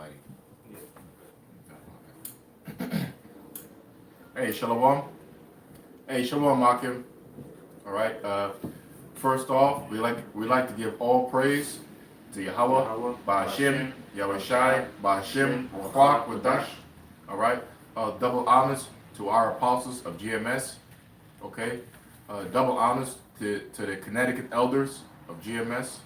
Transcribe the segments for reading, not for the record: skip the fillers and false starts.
fighting. Hey, Shalom. Hey, Shalom, Makim. All right. First off, we like to give all praise to Yahweh, Ba'Hashem, Yahweh Shai, Ba'Hashem, Ruach Wadash. All right. Double honors to our apostles of GMS. Okay. Double honors to the Connecticut elders of GMS.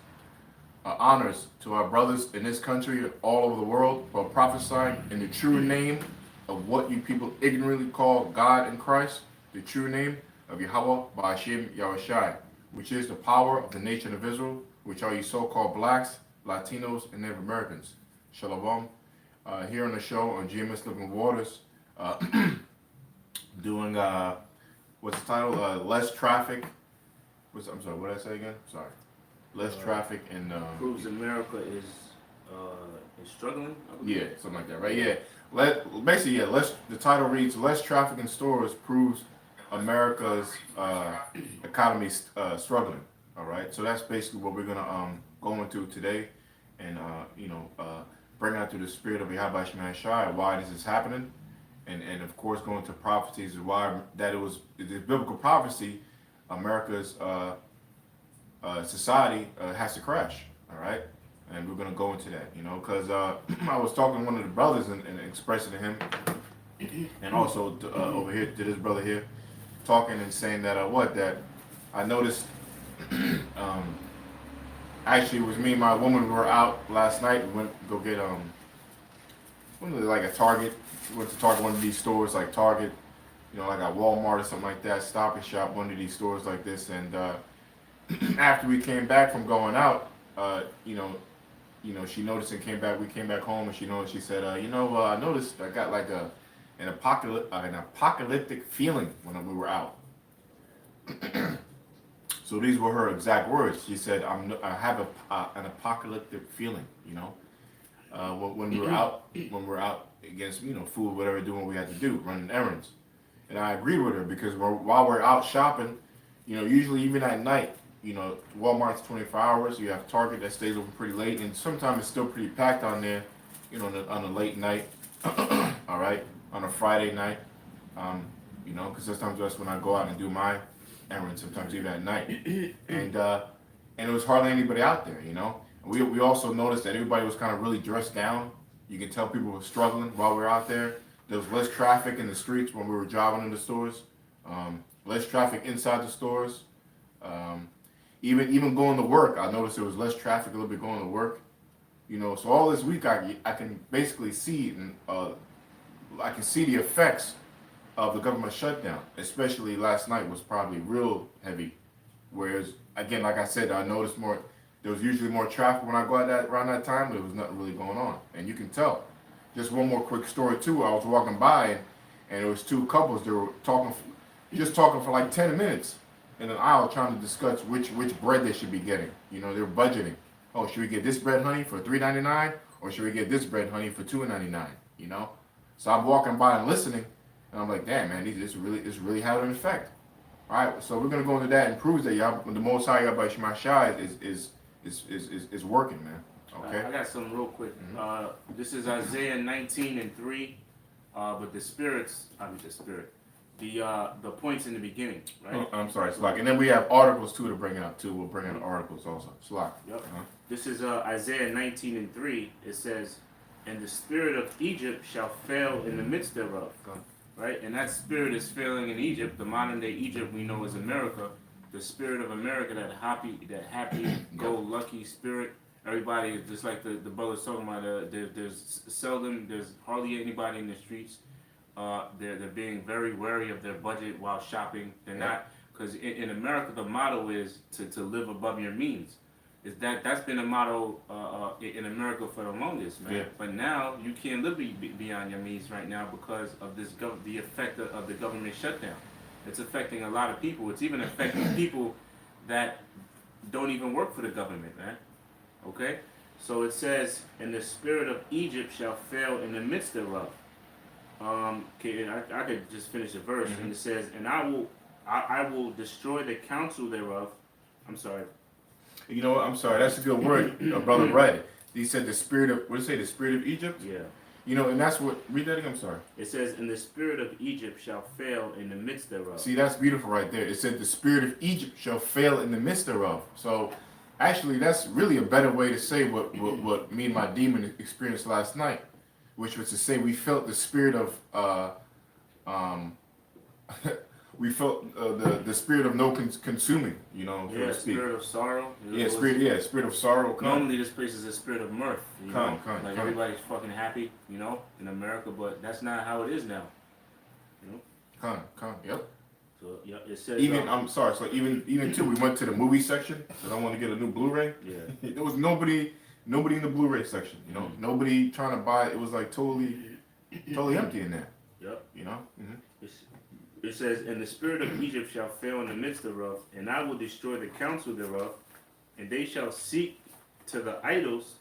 Honors to our brothers in this country and all over the world for prophesying in the true name of what you people ignorantly call God in Christ, the true name of Yahweh Ba'Hashem Yahweh Shai, which is the power of the nation of Israel, which are you so-called blacks, Latinos, and Native Americans. Shalom. Here on the show on GMS Living Waters, doing what's the title? Less traffic. I'm sorry. What did I say again? Sorry. Less traffic and proves America is struggling. Yeah, something like that, right? Yeah. The title reads "Less traffic in stores proves America's economy struggling." All right, so that's basically what we're gonna go into today, and bring out through the spirit of Yahweh Shemai Shai why this is happening, and of course go into prophecies of why that it was the biblical prophecy, America's society has to crash. All right. And we're going to go into that, because I was talking to one of the brothers and expressing to him, and also to, over here to this brother here, talking and saying that that I noticed, actually it was me and my woman, we were out last night, we went to go get, like a Target, we went to Target, one of these stores like Target, like a Walmart or something like that, Stop and Shop, one of these stores like this, and after we came back from going out, she noticed and came back. We came back home, and she noticed. She said, I noticed I got like an apocalyptic feeling when we were out." So these were her exact words. She said, "I have an apocalyptic feeling." When we were out against food, whatever, doing what we had to do, running errands, and I agreed with her because while we're out shopping, usually even at night. Walmart's 24 hours. You have Target that stays open pretty late, and sometimes it's still pretty packed on there. On a late night. All right, on a Friday night. Because sometimes that's when I go out and do my errands. Sometimes even at night, and it was hardly anybody out there. We also noticed that everybody was kind of really dressed down. You can tell people were struggling while we were out there. There was less traffic in the streets when we were driving in the stores. Less traffic inside the stores. Even going to work, I noticed there was less traffic a little bit going to work. So all this week I can basically see and I can see the effects of the government shutdown. Especially last night was probably real heavy. Whereas again, like I said, I noticed more. There was usually more traffic when I go out around that time. There was nothing really going on, and you can tell. Just one more quick story too. I was walking by and there was two couples. They were talking for like 10 minutes. In an aisle trying to discuss which bread they should be getting. They're budgeting. Oh, should we get this bread, honey, for $3.99, or should we get this bread, honey, for $2.99? So I'm walking by and listening, and I'm like, damn, man, this really had an effect. All right, so we're gonna go into that and prove that the Most High Yahweh Shema Shai is working, man. Okay. I got something real quick. This is Isaiah 19:3, but the points in the beginning, right? Oh, I'm sorry, Slack. And then we have articles too to bring out too. We'll bring out articles also. Slack. Yep. This is Isaiah 19:3. It says, "And the spirit of Egypt shall fail in the midst thereof." Right? And that spirit is failing in Egypt. The modern day Egypt we know as America. The spirit of America, that happy, go lucky spirit. Everybody, just like the brother's talking about, there's hardly anybody in the streets. They're being very wary of their budget while shopping. They're not, because in America the motto is to live above your means. That's been a motto in America for the longest, man. Yeah. But now you can't live beyond your means right now because of the effect of the government shutdown. It's affecting a lot of people. It's even affecting people that don't even work for the government, man. Okay, so it says, "And the spirit of Egypt shall fail in the midst thereof." Okay, I could just finish the verse, and it says, "And I will destroy the counsel thereof." I'm sorry. I'm sorry. That's a good word, brother. Right. He said the spirit of, what did it say, the spirit of Egypt? Yeah. You know, and that's what, read that again, I'm sorry. It says, and the spirit of Egypt shall fail in the midst thereof. See, that's beautiful right there. It said the spirit of Egypt shall fail in the midst thereof. So, actually, that's really a better way to say what me and my demon experienced last night, which was to say we felt the spirit of, we felt the spirit of no consuming, you know, so Yeah, to speak. spirit of sorrow. Yeah, spirit of sorrow. Normally, this place is a spirit of mirth. You know? Come. Everybody's fucking happy, you know, in America, but that's not how it is now. You know. Come. Yep. So yeah, it says. Even I'm sorry. So even too, we went to the movie section because I want to get a new Blu-ray. Yeah. There was nobody in the Blu-ray section. You know, nobody trying to buy it. It was like totally empty in there. Yep. You know. Mm-hmm. It says, and the spirit of Egypt shall fail in the midst thereof, and I will destroy the counsel thereof, and they shall seek to the idols,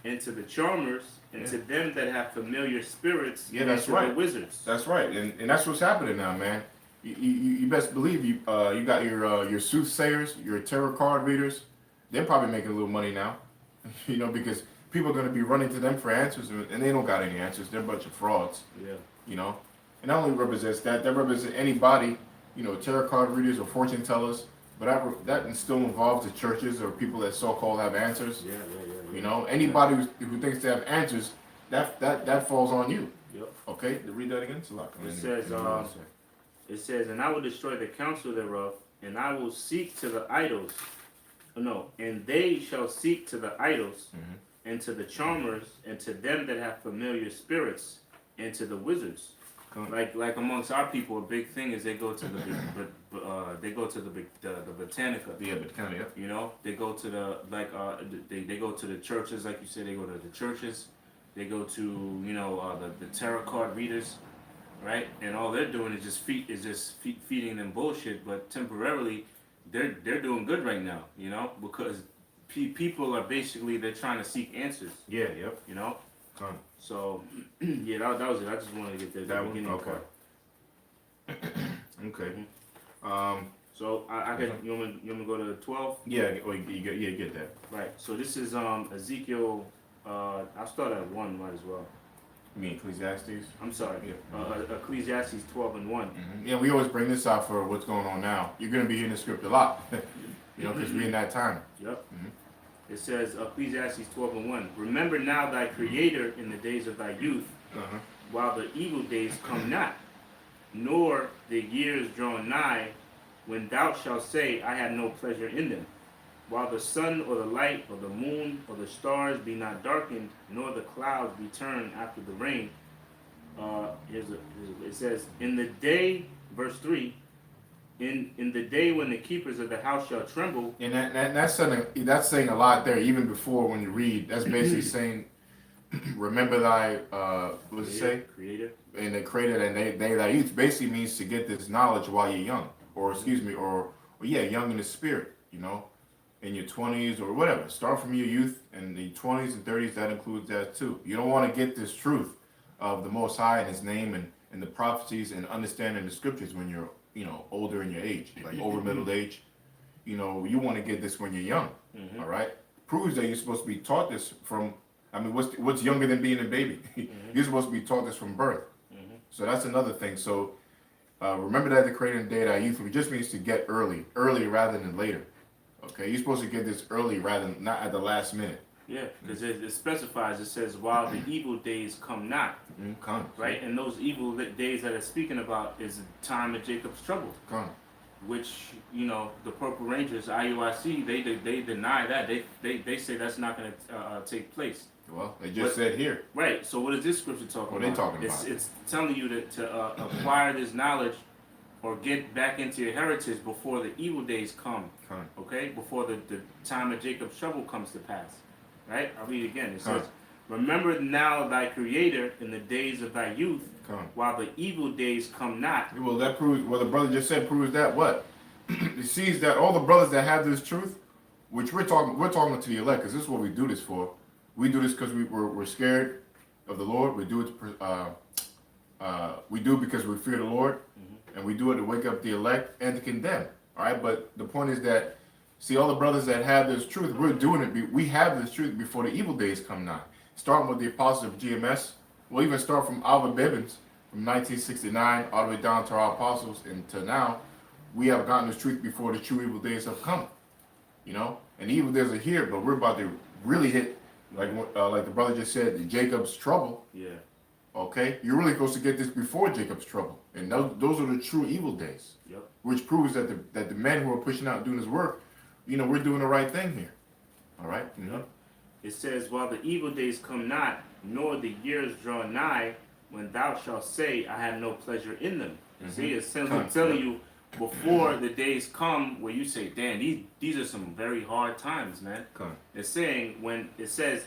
and to the charmers, and to them that have familiar spirits, Yeah, and that's to right. the wizards. That's right, and that's what's happening now, man. You best believe you got your soothsayers, your tarot card readers. They're probably making a little money now, you know, because people are going to be running to them for answers, and they don't got any answers. They're a bunch of frauds. Yeah. You know. And not only represents that represents anybody, you know, tarot card readers or fortune tellers, but that still involves the churches or people that so-called have answers. Yeah. You know, anybody who thinks they have answers, that falls on you. Yep. Okay, to read that again. It's a lot. It says, and I will destroy the counsel thereof, and I will seek to the idols. No, and they shall seek to the idols, and to the charmers, and to them that have familiar spirits, and to the wizards. Like amongst our people, a big thing is they go to the Botanica. Yeah, Botanica. Yep. You know, they go to they go to the churches, like you said. They go to the churches. They go to the tarot card readers, right? And all they're doing is just feeding them bullshit. But temporarily, they're doing good right now, you know, because people are basically they're trying to seek answers. Yeah. Yep. You know. So, yeah, that was it. I just wanted to get that beginning part. Okay. So I can you want me to go to 12? Yeah. You get that. Right. So this is Ezekiel. I'll start at 1. Might as well. You mean Ecclesiastes? I'm sorry. Yeah. Ecclesiastes 12 and 1. Mm-hmm. Yeah, we always bring this out for what's going on now. You're gonna be hearing the script a lot, you know, because we're in that time. Yep. It says, Ecclesiastes 12 and 1, remember now thy Creator in the days of thy youth, while the evil days come not, nor the years draw nigh, when thou shalt say, I have no pleasure in them. While the sun or the light or the moon or the stars be not darkened, nor the clouds be turned after the rain. It says, in the day, verse 3, in the day when the keepers of the house shall tremble. And that's saying a lot there. Even before when you read, that's basically saying, remember thy what does it say? Creator. And the creator and they thy youth basically means to get this knowledge while you're young, or young in the spirit. You know, in your 20s or whatever. Start from your youth and the 20s and 30s. That includes that too. You don't want to get this truth of the Most High and His name and the prophecies and understanding the scriptures when you're older in your age, like over middle age. You know, you want to get this when you're young. All right, proves that you're supposed to be taught this from. I mean, what's younger than being a baby? You're supposed to be taught this from birth. So that's another thing. So remember that the creator and day that youth, it just means to get early rather than later. Okay, you're supposed to get this early rather than not at the last minute. Yeah, because it specifies, it says, while the evil days come not. Right? And those evil days that it's speaking about is the time of Jacob's trouble. Which, the Purple Rangers, IUIC, they deny that. They say that's not going to take place. Well, they just said here. Right, so what is this scripture talking about? What are they talking about? It's telling you to acquire this knowledge or get back into your heritage before the evil days come. Okay? Before the time of Jacob's trouble comes to pass. Right? I'll read it again. It says, remember now thy Creator in the days of thy youth, while the evil days come not. Well, that proves, the brother just said proves that what? It sees that all the brothers that have this truth, which we're talking to the elect, because this is what we do this for. We do this because we're scared of the Lord. We do it we do because we fear the Lord, and we do it to wake up the elect and to condemn. All right, but the point is that See, all the brothers that have this truth, we're doing it. We have this truth before the evil days come nigh. Starting with the apostles of GMS, we'll even start from Alva Bibbins from 1969 all the way down to our apostles, and to now, we have gotten this truth before the true evil days have come. You know, and the evil days are here, but we're about to really hit, like the brother just said, the Jacob's trouble. Yeah. Okay, you're really supposed to get this before Jacob's trouble, and those are the true evil days. Yep. Which proves that the men who are pushing out and doing this work, you know, we're doing the right thing here. All right. Yep. It says, while the evil days come not, nor the years draw nigh, when thou shalt say, I have no pleasure in them. See, it's telling you before the days come where you say, damn, these are some very hard times, man. It's saying when it says,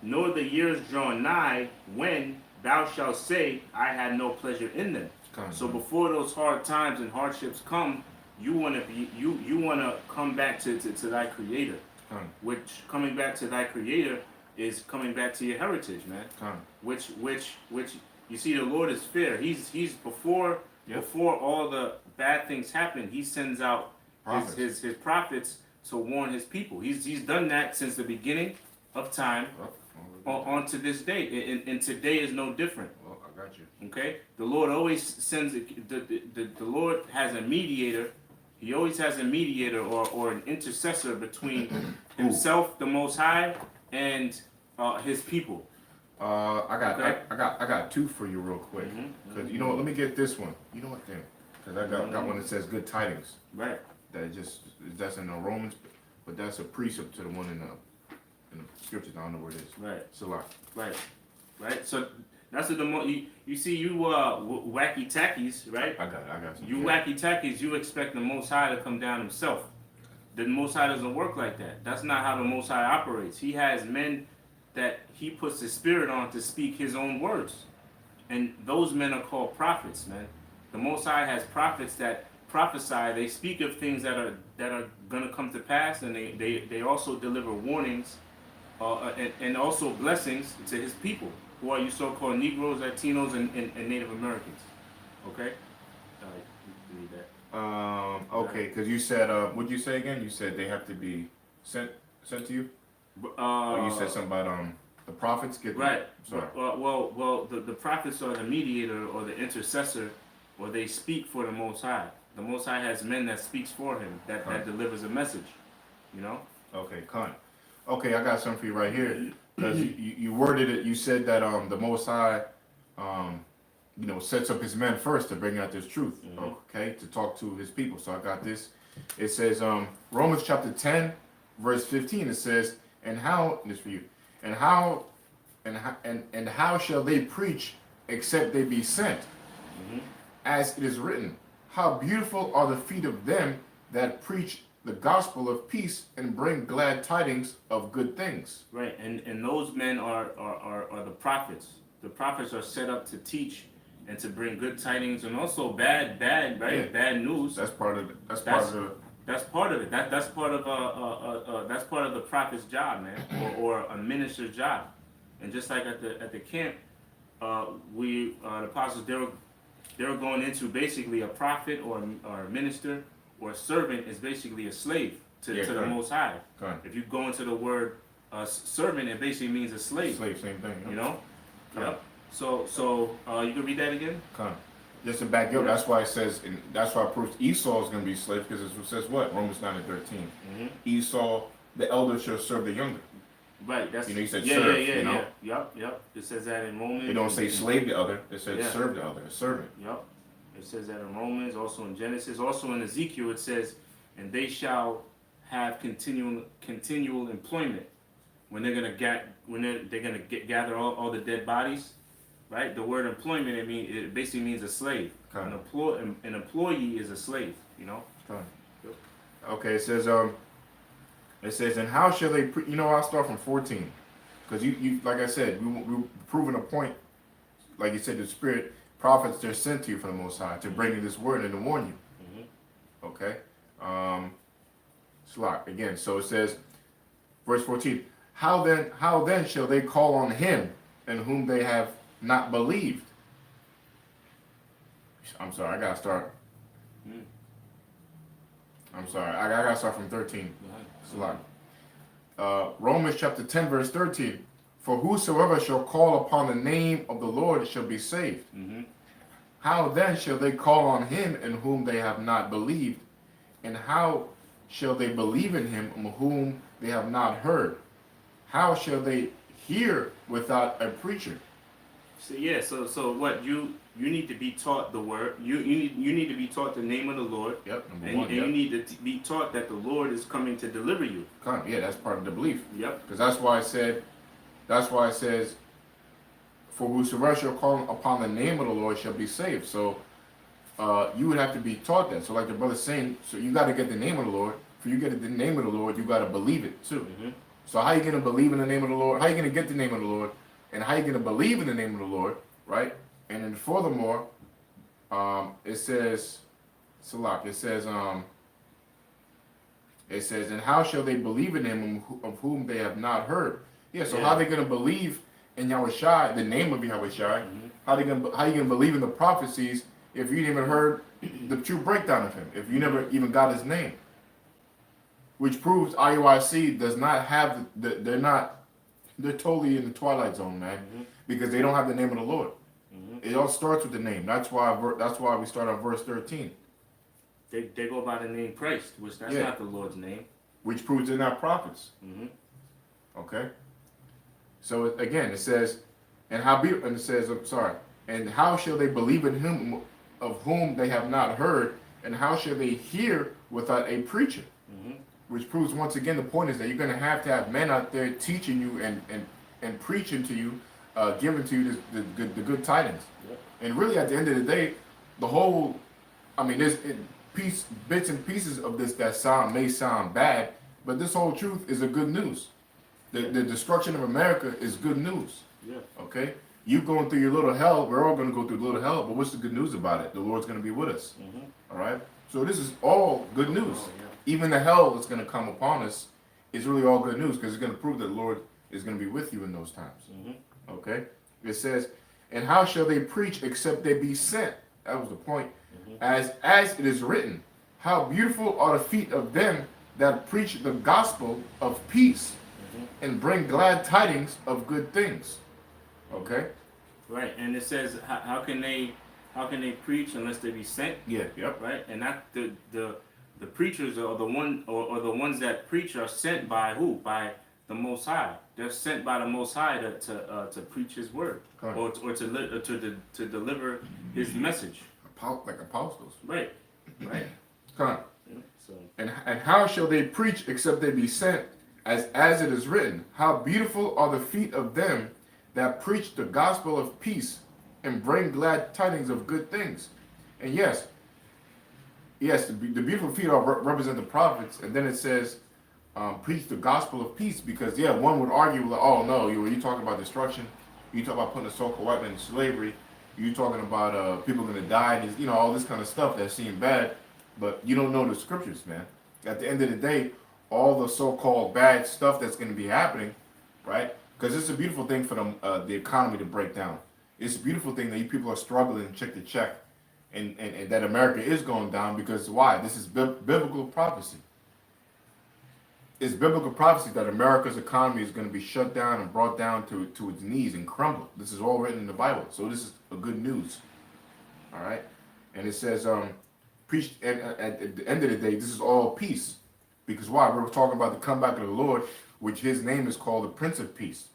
nor the years draw nigh, when thou shalt say, I had no pleasure in them. So before those hard times and hardships come, you want to come back to thy Creator. Which coming back to thy Creator is coming back to your heritage, man. Which you see, the Lord is fair. He's before all the bad things happen. He sends out his prophets to warn his people. He's done that since the beginning of time on to this day, and today is no different. Well, I got you. Okay, the Lord always sends the Lord has a mediator. He always has a mediator or an intercessor between himself, the Most High, and his people. I got two for you real quick. Cause you know what? Let me get this one. You know what? Then, cause I got one that says good tidings. Right. That's in the Romans, but that's a precept to the one in the scriptures. I don't know where it is. Right. Surah. Right. So that's what the more you see you wacky tackies, right? I got some. You wacky tackies, you expect the Most High to come down himself. The Most High doesn't work like that. That's not how the Most High operates. He has men that he puts his spirit on to speak his own words. And those men are called prophets, man. The Most High has prophets that prophesy. They speak of things that are going to come to pass, and they also deliver warnings and also blessings to his people, who are you so-called Negroes, Latinos, and Native Americans. Okay? Read that. Okay, because you said, what'd you say again? You said they have to be sent to you? Or you said something about the prophets get right. Sorry. Well, the prophets are the mediator or the intercessor, or they speak for the Most High. The Most High has men that speaks for him, that delivers a message. You know? Okay, okay, I got something for you right here. Because you worded it, you said that the Most High, you know, sets up his men first to bring out this truth, okay, to talk to his people. So I got this. It says, Romans chapter 10, verse 15, it says, and how shall they preach except they be sent? As it is written, how beautiful are the feet of them that preach the gospel of peace and bring glad tidings of good things. Right, and those men are the prophets. The prophets are set up to teach and to bring good tidings and also bad, right? Yeah. Bad news. That's part of it. That's part of it. That's part of the prophet's job, man, or a minister's job. And just like at the camp, the apostles they were going into basically a prophet or a minister or a servant is basically a slave to the Most High. If you go into the word servant, it basically means a slave. Slave, same thing. You know. Yep. So you can read that again. Just to back up, that's why it says, and that's why it proves Esau is going to be a slave, because it says what? Romans 9:13. Esau, the elder, shall serve the younger. Right. That's you said serve. Yep. It says that in Romans. It don't say slave the other. It says serve the other, a servant. Yep. It says that in Romans, also in Genesis, also in Ezekiel. It says, and they shall have continual employment when they're gonna gather all the dead bodies. Right. The word employment, it basically means a slave. An employee is a slave. You know. Okay. It says, and how shall they? I'll start from 14, because you like I said, we're proving a point. Like you said, the Spirit, prophets, they're sent to you from the Most High to bring you this word and to warn you. Okay. Slot again. So it says, verse 14. How then shall they call on him in whom they have not believed? I'm sorry, I gotta start. I'm sorry. I gotta start from 13. It's a lot. Romans chapter 10, verse 13. For whosoever shall call upon the name of the Lord shall be saved. Mm-hmm. How then shall they call on him in whom they have not believed? And how shall they believe in him whom they have not heard? How shall they hear without a preacher? So what you need to be taught the word. You need to be taught the name of the Lord. Yep, number and, one. and Yep. you need to be taught that the Lord is coming to deliver you. Yeah, that's part of the belief. Yep. Because that's why it says, for whosoever shall call upon the name of the Lord shall be saved. So you would have to be taught that. So like the brother's saying, so you got to get the name of the Lord. For you get the name of the Lord, you got to believe it too. Mm-hmm. So how you going to believe in the name of the Lord? How you going to get the name of the Lord? And how you going to believe in the name of the Lord, right? And then furthermore, it says, Salak, it says, and how shall they believe in him of whom they have not heard? Yeah, so how are they going to believe in Yahushua, the name of Yahushua? Mm-hmm. How you going to believe in the prophecies if you never heard the true breakdown of him? If you never even got his name? Which proves IUIC does not have, they're totally in the twilight zone, man. Mm-hmm. Because they don't have the name of the Lord. Mm-hmm. It all starts with the name. That's why we start on verse 13. They go by the name Christ, which that's not the Lord's name. Which proves they're not prophets. Mm-hmm. Okay? So again, it says, and how shall they believe in him of whom they have not heard, and how shall they hear without a preacher? Mm-hmm. Which proves once again the point is that you're going to have men out there teaching you and preaching to you, giving to you the good tidings. Yep. And really at the end of the day, the whole, there's bits and pieces of this that may sound bad, but this whole truth is a good news. The destruction of America is good news. Yeah. Okay? You going through your little hell, we're all going to go through little hell, but what's the good news about it? The Lord's going to be with us. Mm-hmm. All right? So this is all good news. Oh, yeah. Even the hell that's going to come upon us is really all good news because it's going to prove that the Lord is going to be with you in those times. Mm-hmm. Okay? It says, and how shall they preach except they be sent? That was the point. Mm-hmm. As it is written, how beautiful are the feet of them that preach the gospel of peace and bring glad tidings of good things. Okay? Right, and it says how can they preach unless they be sent? Yeah. Yep. Right, and that the preachers or the ones that preach are sent by who? By the Most High. They're sent by the Most High to preach His word or to deliver His message. Like apostles. Right. Come on. Yeah, so And how shall they preach except they be sent? As it is written, how beautiful are the feet of them that preach the gospel of peace and bring glad tidings of good things. And yes, the beautiful feet represent the prophets. And then it says, preach the gospel of peace, because one would argue, like, oh no, you talking about destruction, you talking about putting a so-called white man in slavery, you talking about people going to die, and all this kind of stuff that seems bad, but you don't know the scriptures, man. At the end of the day, all the so-called bad stuff that's going to be happening, right? Because it's a beautiful thing for the economy to break down. It's a beautiful thing that you people are struggling check to check, and that America is going down, because why? This is biblical prophecy. It's biblical prophecy that America's economy is going to be shut down and brought down to its knees and crumble. This is all written in the Bible. So this is a good news. All right? And it says, preach, and at the end of the day, this is all peace. Because why? We're talking about the comeback of the Lord, which his name is called the Prince of Peace.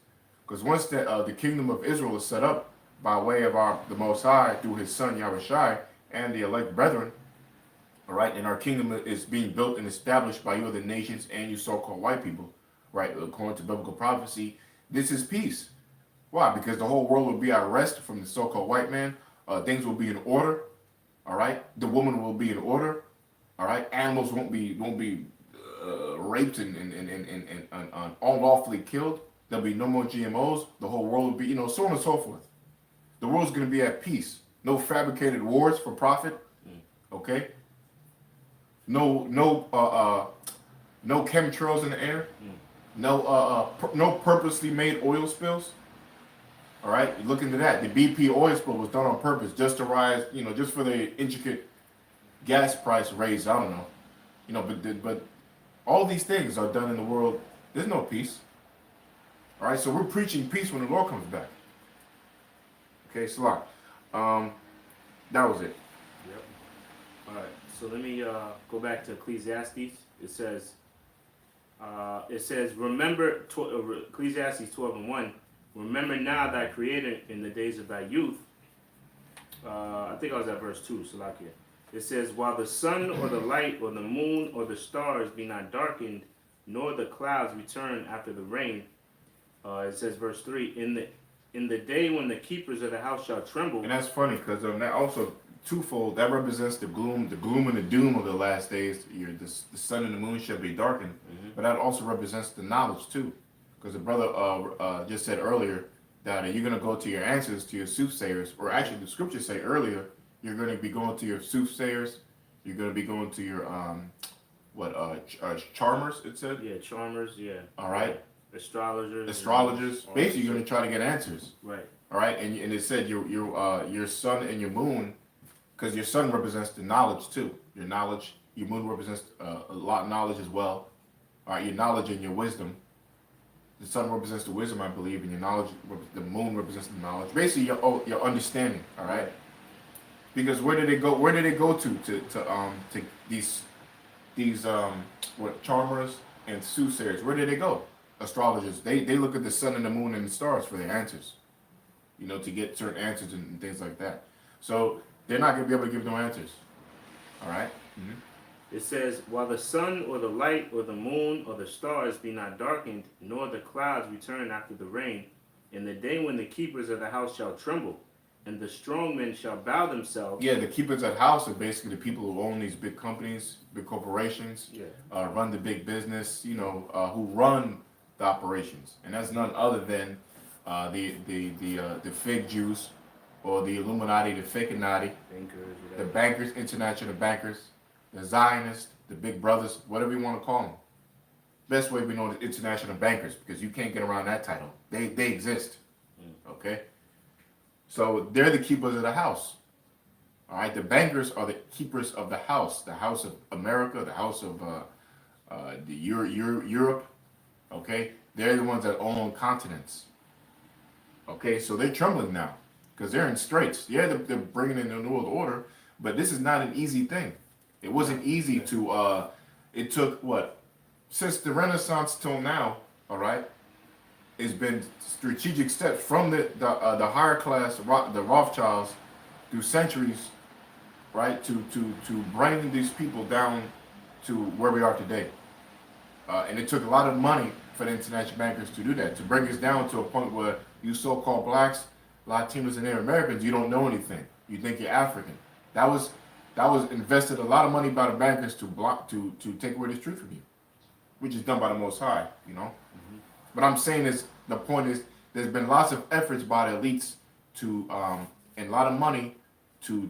Because once the kingdom of Israel is set up by way of the Most High through his son Yahushua and the elect brethren, all right, and our kingdom is being built and established by you other nations and you so-called white people, right, according to biblical prophecy, this is peace. Why? Because the whole world will be at rest from the so-called white man. Things will be in order, all right? The woman will be in order, all right? Animals won't be raped and unlawfully killed. There'll be no more GMOs. The whole world will be, so on and so forth. The world's going to be at peace. No fabricated wars for profit. Okay. No chemtrails in the air. No purposely made oil spills. All right. Look into that. The BP oil spill was done on purpose, just to rise, just for the intricate gas price raise. I don't know. You know, but all these things are done in the world. There's no peace. All right, so we're preaching peace when the Lord comes back. Okay, Salah. That was it. Yep. All right. So let me go back to Ecclesiastes. It says, remember, Ecclesiastes 12:1. Remember now thy Creator in the days of thy youth. I think I was at verse 2, Salakia. It says, while the sun or the light or the moon or the stars be not darkened, nor the clouds return after the rain. It says, verse 3, in the day when the keepers of the house shall tremble. And that's funny because that also twofold. That represents the gloom and the doom of the last days. The sun and the moon shall be darkened, but that also represents the knowledge too, because the brother just said earlier that you're going to go to your answers, to your soothsayers, or actually the scriptures say earlier you're going to be going to your soothsayers. You're going to be going to your charmers. It said. Yeah, charmers. Yeah. All right. Astrologers. Basically, you're going to try to get answers. Right. All right, and it said your sun and your moon, because your sun represents the knowledge too. Your knowledge, your moon represents a lot of knowledge as well. All right, your knowledge and your wisdom. The sun represents the wisdom, I believe, and your knowledge, the moon represents the knowledge. Basically, your understanding. All right, because where did it go? Where did it go to these charmers and soothsayers? Where did they go? Astrologers. They look at the sun and the moon and the stars for their answers. You know, to get certain answers and things like that. So they're not going to be able to give no answers. All right? Mm-hmm. It says, while the sun or the light or the moon or the stars be not darkened, nor the clouds return after the rain, in the day when the keepers of the house shall tremble, and the strong men shall bow themselves. Yeah, the keepers of the house are basically the people who own these big companies, big corporations, run the big business, you know, who run the operations. And that's none other than the fake Jews, or the Illuminati, the Fakenati, the bankers, international bankers, the Zionists, the big brothers, whatever you want to call them. Best way we know is international bankers, because you can't get around that title. They exist. Okay? So they're the keepers of the house. All right? The bankers are the keepers of the house of America, the house of Europe. Okay? They're the ones that own continents. Okay, so they're trembling now because they're in straits. Yeah, they're bringing in the New World Order, but this is not an easy thing. It wasn't easy to. It took what, since the Renaissance till now. All right, it's been strategic steps from the higher class, the Rothschilds, through centuries, right, to bring these people down to where we are today. And it took a lot of money for the international bankers to do that, to bring us down to a point where you so-called blacks, Latinos, and Native Americans, you don't know anything. You think you're African. That was invested a lot of money by the bankers to take away this truth from you, which is done by the Most High, you know. Mm-hmm. But I'm saying is the point is there's been lots of efforts by the elites to and a lot of money to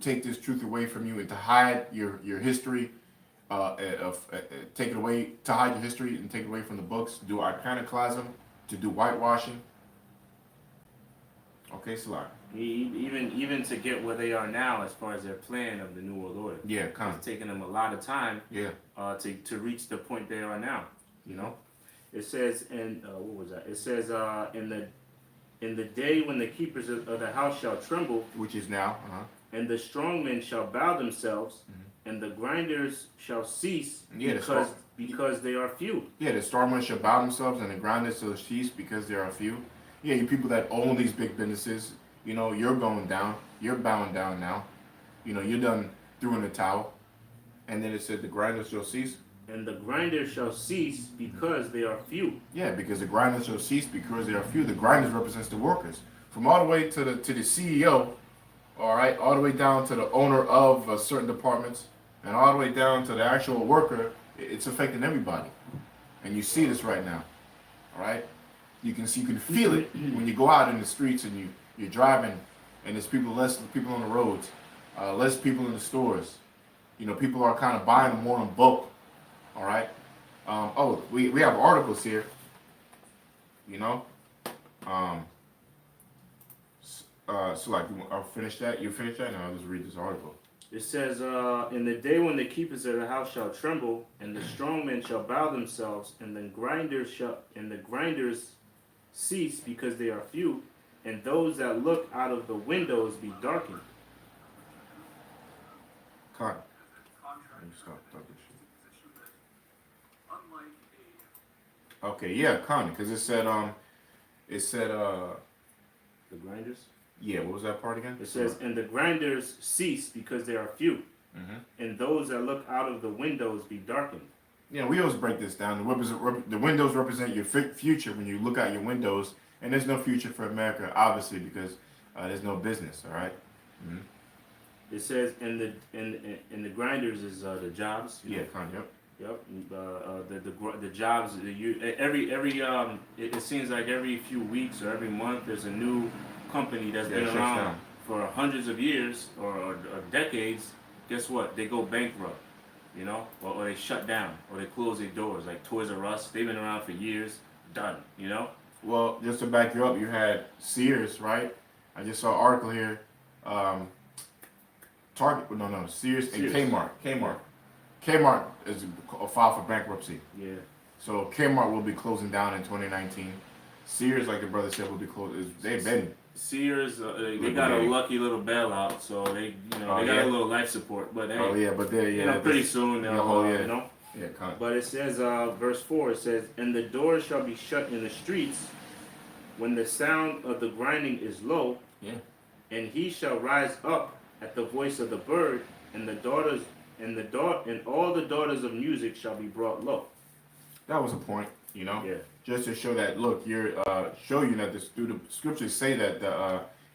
take this truth away from you and to hide your history. Take it away, to hide your history and take it away from the books, to do iconoclasm, to do whitewashing. Okay, Salah. Even to get where they are now, as far as their plan of the New World Order. Yeah, it's taken them a lot of time. Yeah. To reach the point they are now. You know, it says, and what was that? It says, in the day when the keepers of the house shall tremble, which is now, and the strong men shall bow themselves. Mm-hmm. And the grinders shall cease because they are few. Yeah, the strongmen shall bow themselves and the grinders shall cease because there are few. Yeah, you people that own these big businesses, you know, you're going down. You're bowing down now. You know, you're done throwing the towel. And then it said the grinders shall cease. And the grinders shall cease because they are few. Yeah, because the grinders shall cease because they are few. The grinders represents the workers. From all the way to the CEO, all right, all the way down to the owner of certain departments, and all the way down to the actual worker, it's affecting everybody. And you see this right now. All right? You can feel it when you go out in the streets and you're driving and there's less people on the roads, less people in the stores. You know, people are kind of buying more in bulk. All right? We have articles here. You know? So like, I'll finish that. You finish that, and I'll just read this article. It says, in the day when the keepers of the house shall tremble, and the strong men shall bow themselves, and the grinders cease because they are few, and those that look out of the windows be darkened. Con. Let me stop talking shit. Okay, yeah, Con, because it said, The grinders. yeah, what was that part again? It says, and the grinders cease because they are few, Mm-hmm. and those that look out of the windows be darkened. Yeah, we always break this down. The windows represent your future when you look out your windows, and there's no future for America, obviously, because there's no business. All right? Mm-hmm. It says, and the grinders is the jobs. Yeah, Con. Yep. Yep. The jobs. It seems like every few weeks or every month there's a new company that's been around for hundreds of years or decades. Guess what? They go bankrupt. You know, or they shut down, or they close their doors. Like Toys R Us, they've been around for years. Done. You know. Well, just to back you up, you had Sears, right? I just saw an article here. Target, no, Sears and Kmart. Kmart is a file for bankruptcy. Yeah. So Kmart will be closing down in 2019. Sears, like the brother said, will be closed. They've been. Sears, they got a lucky little bailout, so they got a little life support. But hey, but they're pretty soon they'll, you know. Yeah, But it says, verse 4, it says, and the doors shall be shut in the streets when the sound of the grinding is low. Yeah. And he shall rise up at the voice of the bird, and all the daughters of music shall be brought low. That was a point, you know. Yeah. Just to show that, look, show you that the scriptures say that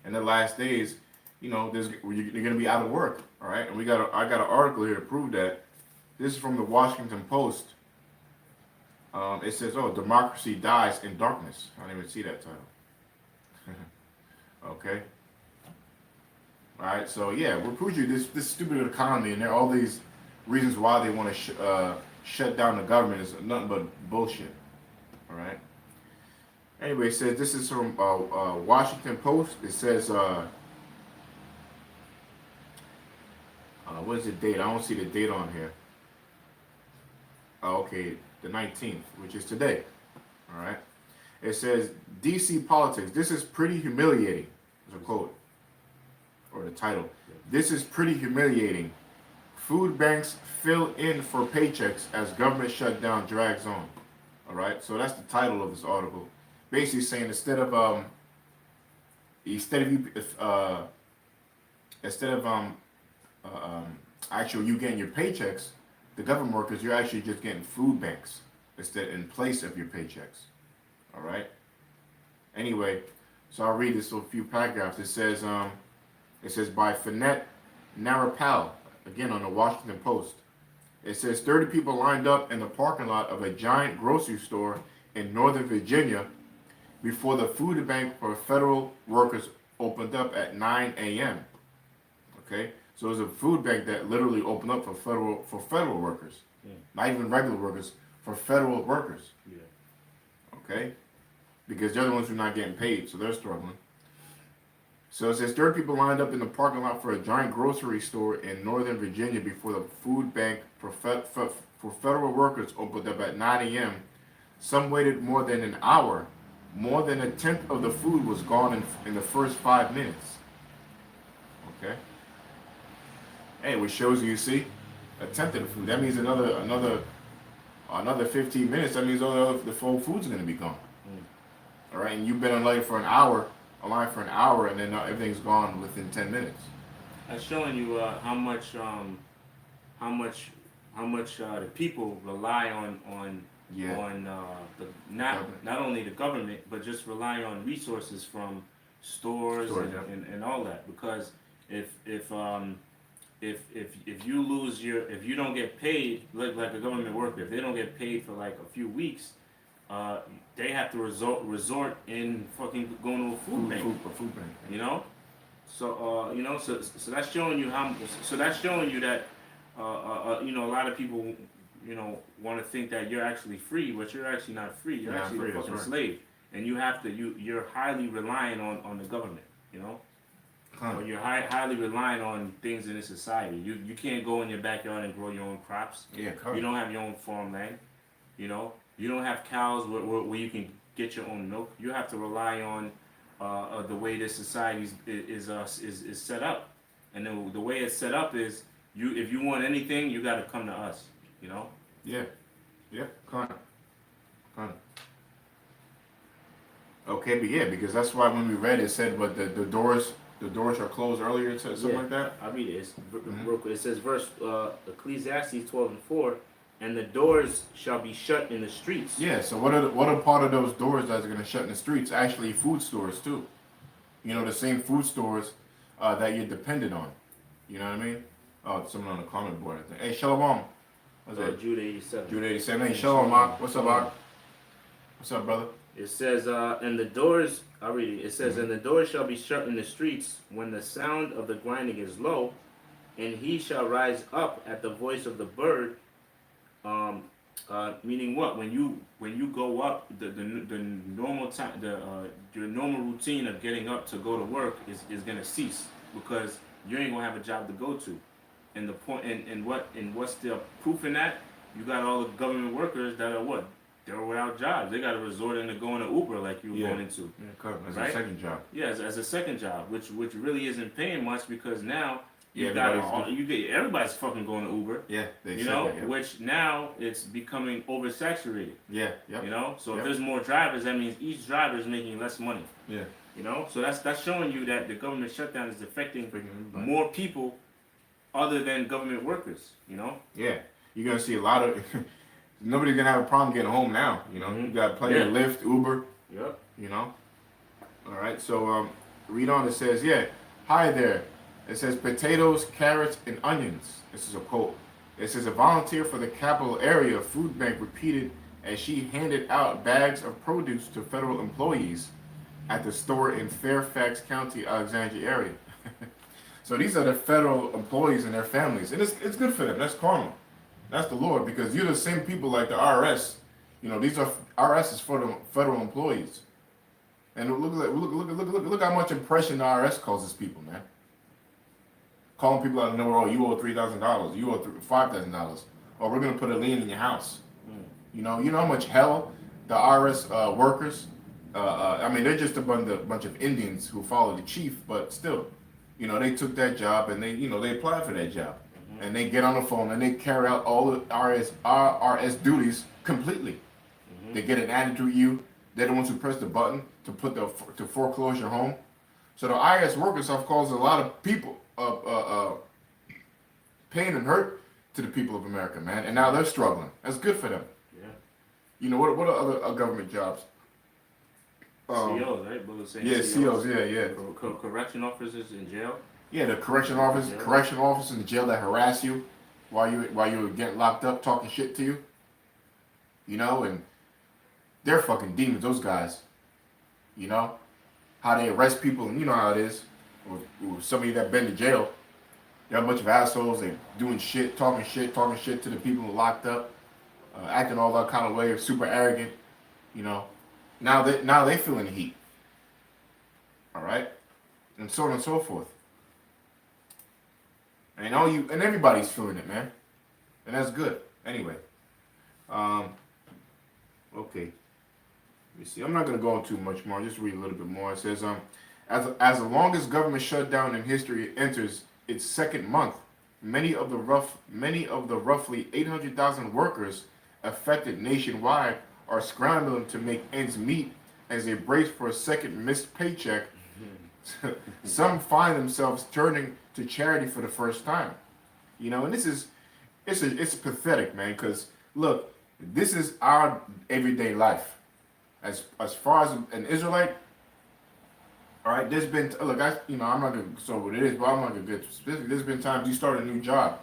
in the last days, you know, you're gonna be out of work, all right. And I got an article here to prove that. This is from the Washington Post. It says, "Oh, democracy dies in darkness." I didn't even see that title. Okay. All right. So yeah, we'll prove you this stupid economy, and there are all these reasons why they want to shut down the government is nothing but bullshit. All right. Anyway, it says this is from Washington Post. It says, what is the date? I don't see the date on here. Oh, okay, the 19th, which is today. All right. It says, DC politics. This is pretty humiliating. There's a quote, or the title. This is pretty humiliating. Food banks fill in for paychecks as government shutdown drags on. All right, so that's the title of this article. Basically saying instead of actually you getting your paychecks, the government workers, you're actually just getting food banks instead in place of your paychecks. All right. Anyway, so I'll read this a few paragraphs. It says by Finette Narapal, again on the Washington Post. It says 30 people lined up in the parking lot of a giant grocery store in Northern Virginia before the food bank for federal workers opened up at 9 a.m. Okay, so it was a food bank that literally opened up for federal workers, not even regular workers, for federal workers. Yeah. Okay, because they're the ones who are not getting paid, so they're struggling. So it says 30 people lined up in the parking lot for a giant grocery store in Northern Virginia before the food bank for federal workers opened up at 9 a.m. Some waited more than an hour. More than a tenth of the food was gone in the first 5 minutes. Okay. Hey, which shows you see, a tenth of the food. That means another 15 minutes. That means the full food's going to be gone. All right, and you've been online for an hour, and then everything's gone within 10 minutes. That's showing you how much the people rely on not only the government, but just rely on resources from stores and all that. Because if you don't get paid, like a government worker, if they don't get paid for like a few weeks, they have to resort in fucking going to a food bank. You know, so so that's showing you that a lot of people want to think that you're actually free, but you're actually not free. You're actually a fucking slave, and you're highly relying on the government. You know. Or you're highly reliant on things in this society. You can't go in your backyard and grow your own crops. Yeah, You don't have your own farmland. You know, you don't have cows where you can get your own milk. You have to rely on the way this society is set up. And the way it's set up is if you want anything, you got to come to us. You know. Yeah. Yeah. Kind of. Okay, but yeah, because that's why when we read it said, but the doors are closed earlier, something like that. I read it. It says verse Ecclesiastes 12:4, and the doors shall be shut in the streets. Yeah. So what are part of those doors that's going to shut in the streets? Actually, food stores too. You know, the same food stores that you're dependent on. You know what I mean? Oh, someone on the comment board. I think. Hey, Shalom. What's that? Jude 87. Jude 87. Hey, Shalom, Mark. What's up, Mark? What's up, brother? It says, and the doors, I read it. It says, and the doors shall be shut in the streets when the sound of the grinding is low, and he shall rise up at the voice of the bird. Meaning what? When you go up, the normal time, your normal routine of getting up to go to work is gonna cease because you ain't gonna have a job to go to. And the point, and what's the proof in that? You got all the government workers that are what? They're without jobs. They got to resort into going to Uber like you were going into. Yeah, as a second job. Yeah, as a second job, which really isn't paying much because now everybody's fucking going to Uber. Yeah, which now it's becoming oversaturated. Yeah, yeah. You know, so if there's more drivers, that means each driver is making less money. Yeah. You know, so that's showing you that the government shutdown is affecting more people other than government workers. You know. Yeah, you're gonna see a lot of. Nobody's gonna have a problem getting home now. You know, you got plenty of Lyft, Uber. Yep. You know. All right. So read on. It says, hi there. It says potatoes, carrots, and onions. This is a quote. It says a volunteer for the capital area food bank repeated as she handed out bags of produce to federal employees at the store in Fairfax County, Alexandria area. So these are the federal employees and their families, and it's good for them. That's karma. That's the Lord, because you're the same people like the IRS. You know, these are IRS is for the federal employees. And look how much impression the IRS causes people, man. Calling people out of nowhere, oh, you owe $3,000, you owe $5,000, or we're gonna put a lien in your house. You know how much hell the IRS workers. I mean, they're just a bunch of Indians who follow the chief, but still, you know, they took that job and they applied for that job. And they get on the phone and they carry out all the RS duties completely. They get an attitude you. They're the ones who press the button to foreclose your home. So the IRS workers have caused a lot of people pain and hurt to the people of America, man. And now they're struggling. That's good for them. Yeah. You know what are other government jobs? COs, right? COs. Yeah. Correction officers in jail. Yeah, the correction officers in the jail that harass you while you're getting locked up, talking shit to you. You know, and they're fucking demons, those guys. You know, how they arrest people, and you know how it is. Or somebody that been to jail, they're a bunch of assholes. They doing shit, talking shit to the people who are locked up, acting all that kind of way, super arrogant. You know, now they feeling the heat. All right, and so on and so forth. And everybody's feeling it, man, and that's good. Anyway, okay. Let me see. I'm not gonna go on too much more. I'll just read a little bit more. It says, as the longest government shutdown in history enters its second month, many of the roughly 800,000 workers affected nationwide are scrambling to make ends meet as they brace for a second missed paycheck. Some find themselves turning to charity for the first time. You know, and it's pathetic, man, because look, this is our everyday life. As far as an Israelite, all right, there's been I'm not gonna say what it is, but I'm not gonna get specific. There's been times you start a new job.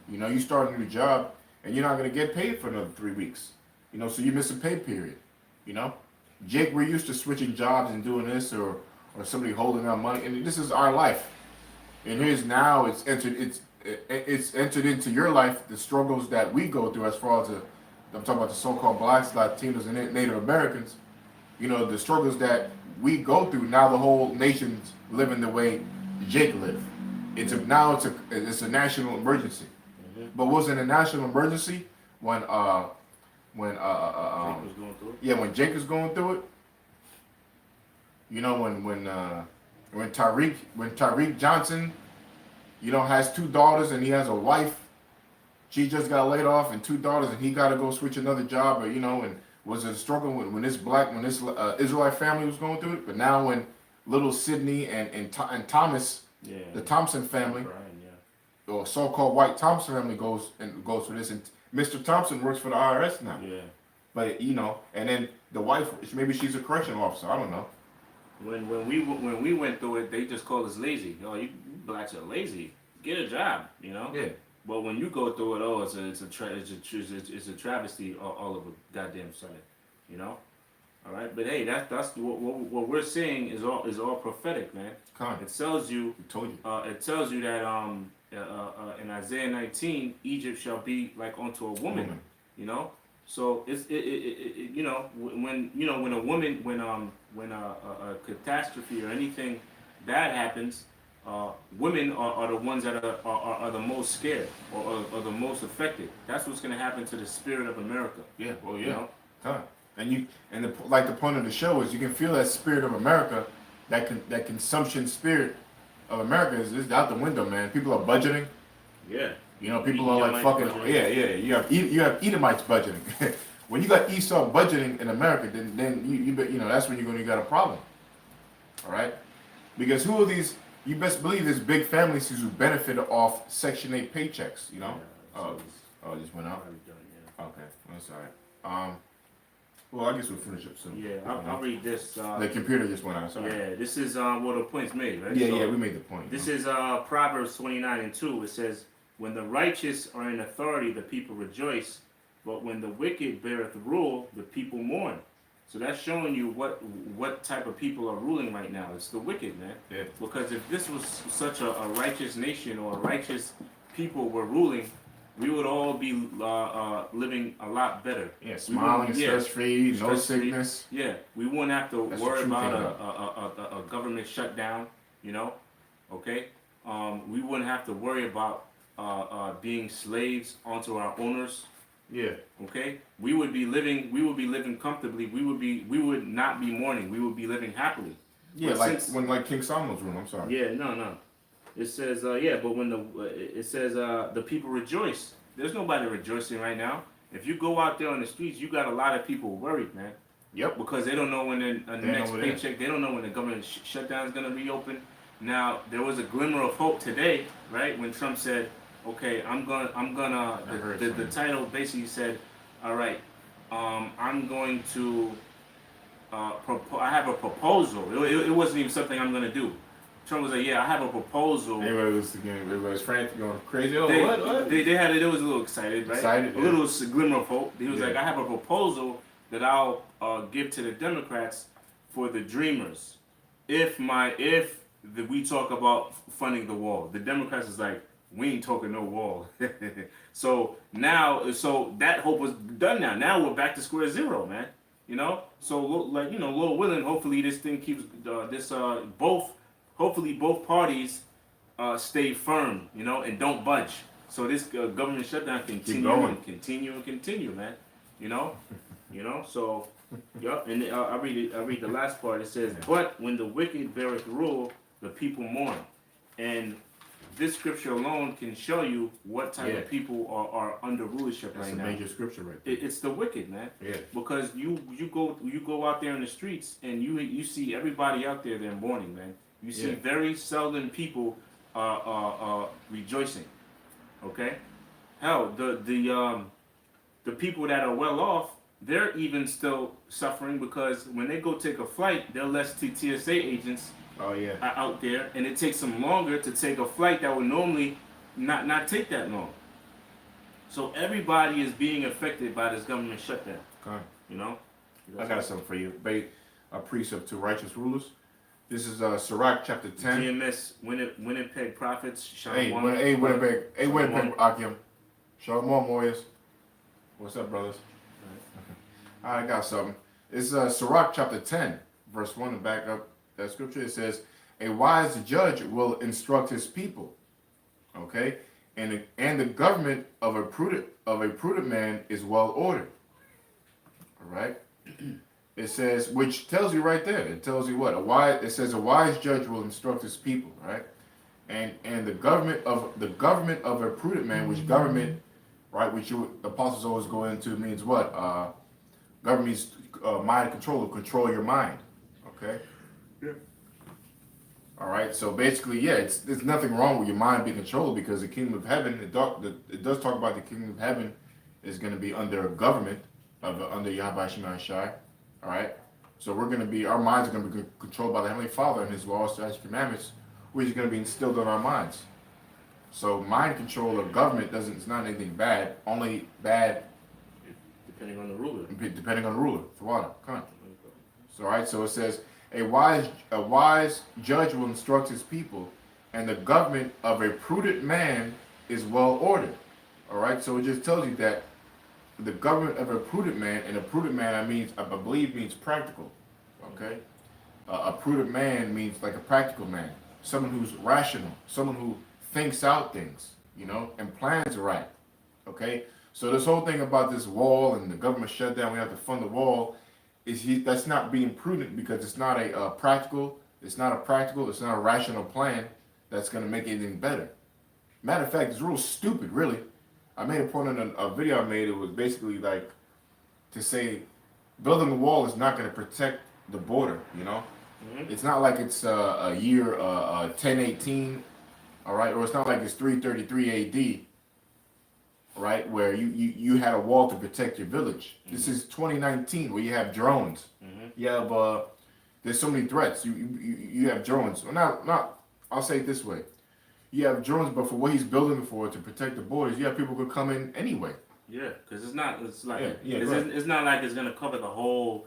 You know, you start a new job and you're not gonna get paid for another 3 weeks. You know, so you miss a pay period. You know, Jake, we're used to switching jobs and doing this, or somebody holding out money, and this is our life. And here's now it's entered into your life, the struggles that we go through as far as I'm talking about the so-called blacks, Latinos, and Native Americans. You know, the struggles that we go through. Now the whole nation's living the way Jake lived. It's a national emergency. But wasn't a national emergency when Jake was going through it. yeah, when Jake was going through it. You know, when Tyreek Johnson, has 2 daughters and he has a wife. She just got laid off and 2 daughters, and he got to go switch another job. Or and was a struggle when this Israelite family was going through it. But now when little Sydney and Thomas, the Thompson family, Brian, or so-called white Thompson family goes through this, and Mr. Thompson works for the IRS now. Yeah. But and then the wife, maybe she's a correctional officer. I don't know. When we went through it, they just called us lazy. Oh, you blacks are lazy. Get a job, Yeah. But when you go through it, oh, it's a travesty all of a goddamn sudden, All right, but hey, that's what we're saying is all prophetic, man. It tells you. It tells you that in Isaiah 19, Egypt shall be like unto a woman. So it's when a woman when a catastrophe or anything bad happens. Women are the ones that are the most scared or the most affected. That's what's going to happen to the spirit of America. Yeah, well, yeah. And the point of the show is you can feel that spirit of America, that consumption spirit of America is out the window, man. People are budgeting. Yeah. People are like fucking budgeting. You have Edomites budgeting. When you got Esau budgeting in America, then you that's when you got a problem. All right, because who are these? You best believe there's big families who benefit off Section 8 paychecks, Yeah, it just went out? Yeah. Okay, that's all right. Well, I guess we'll finish up soon. Yeah, I'll read this. The computer just went out, sorry. Yeah, this is the point's made, right? Yeah, we made the point. This is Proverbs 29:2. It says, when the righteous are in authority, the people rejoice, but when the wicked beareth rule, the people mourn. So that's showing you what type of people are ruling right now. It's the wicked, man. Yeah. Because if this was such a righteous nation or a righteous people were ruling, we would all be living a lot better. Yeah, smiling, stress-free, no sickness. Yeah, we wouldn't have to worry about a government shutdown, okay? We wouldn't have to worry about being slaves onto our owners. Yeah. Okay, we would be living comfortably. We would not be mourning. We would be living happily. Yeah, like King Solomon's room. I'm sorry. Yeah, no. It says but when the people rejoice. There's nobody rejoicing right now. If you go out there on the streets, you got a lot of people worried, man. Yep. Because they don't know when the next paycheck. They don't know when the government shutdown is gonna reopen. Now there was a glimmer of hope today, right? When Trump said, okay, the title basically said, all right, I'm going to, I have a proposal. It wasn't even something I'm going to do. Trump was like, yeah, I have a proposal. Everybody was frantic, going crazy. Oh, what? They was a little excited, right? Excited, a little glimmer of hope. He was like, I have a proposal that I'll give to the Democrats for the Dreamers. If we talk about funding the wall, the Democrats is like, we ain't talking no wall. So that hope was done now. Now we're back to square zero, man. So Lord willing, hopefully this thing keeps hopefully both parties stay firm, and don't budge. So this government shutdown continue, man. So yep. And I read the last part. It says, but when the wicked beareth rule, the people mourn. And this scripture alone can show you what type of people are under rulership right now. That's a major scripture right there. It's the wicked, man. Yeah. Because you go out there in the streets and you see everybody out there they're mourning, man. You see very seldom people rejoicing. Okay? Hell, the people that are well off, they're even still suffering because when they go take a flight, they're less TSA agents. Oh yeah. Out there, and it takes them longer to take a flight that would normally not take that long. So everybody is being affected by this government shutdown. Okay. I got something for you. A precept to righteous rulers. This is Surah chapter 10. GMS Winnipeg Prophets. Winnipeg Akim. Shalom Warriors. What's up, brothers? All right, I got something. It's Surah chapter 10, verse 1 to back up that scripture. It says, a wise judge will instruct his people. Okay, and the government of a prudent man is well ordered. All right. It says, which tells you right there. It tells you what It says a wise judge will instruct his people, right? And the government of a prudent man, which government, right? Which the apostles always go into means what? Government means mind control, to control your mind. Okay. Yeah. All right. So basically, yeah, there's nothing wrong with your mind being controlled because the kingdom of heaven, it does talk about the kingdom of heaven is going to be under a government under Yahweh Shema Shai. All right. So our minds are going to be controlled by the Heavenly Father and His laws, statutes, commandments, which is going to be instilled in our minds. So mind control of government it's not anything bad. Only bad depending on the ruler. Depending on the ruler. Tawada. Come on. So all right. So it says a wise judge will instruct his people, and the government of a prudent man is well ordered. All right. So it just tells you that the government of a prudent man, and a prudent man I believe means practical. Okay. A prudent man means like a practical man, someone who's rational, someone who thinks out things, and plans right. Okay. So this whole thing about this wall and the government shutdown, we have to fund the wall, that's not being prudent because it's not a practical, it's not a rational plan that's going to make anything better. Matter of fact, it's real stupid, really. I made a point in a video I made. It was basically like to say building a wall is not going to protect the border, Mm-hmm. It's not like it's a year 1018, all right, or it's not like it's 333 AD, right, where you had a wall to protect your village. Mm-hmm. This is 2019 where you have drones. Mm-hmm. You have there's so many threats. You have drones. Well, not I'll say it this way. You have drones, but for what he's building for to protect the borders, you have people who could come in anyway. Yeah, because it's not like it's gonna cover the whole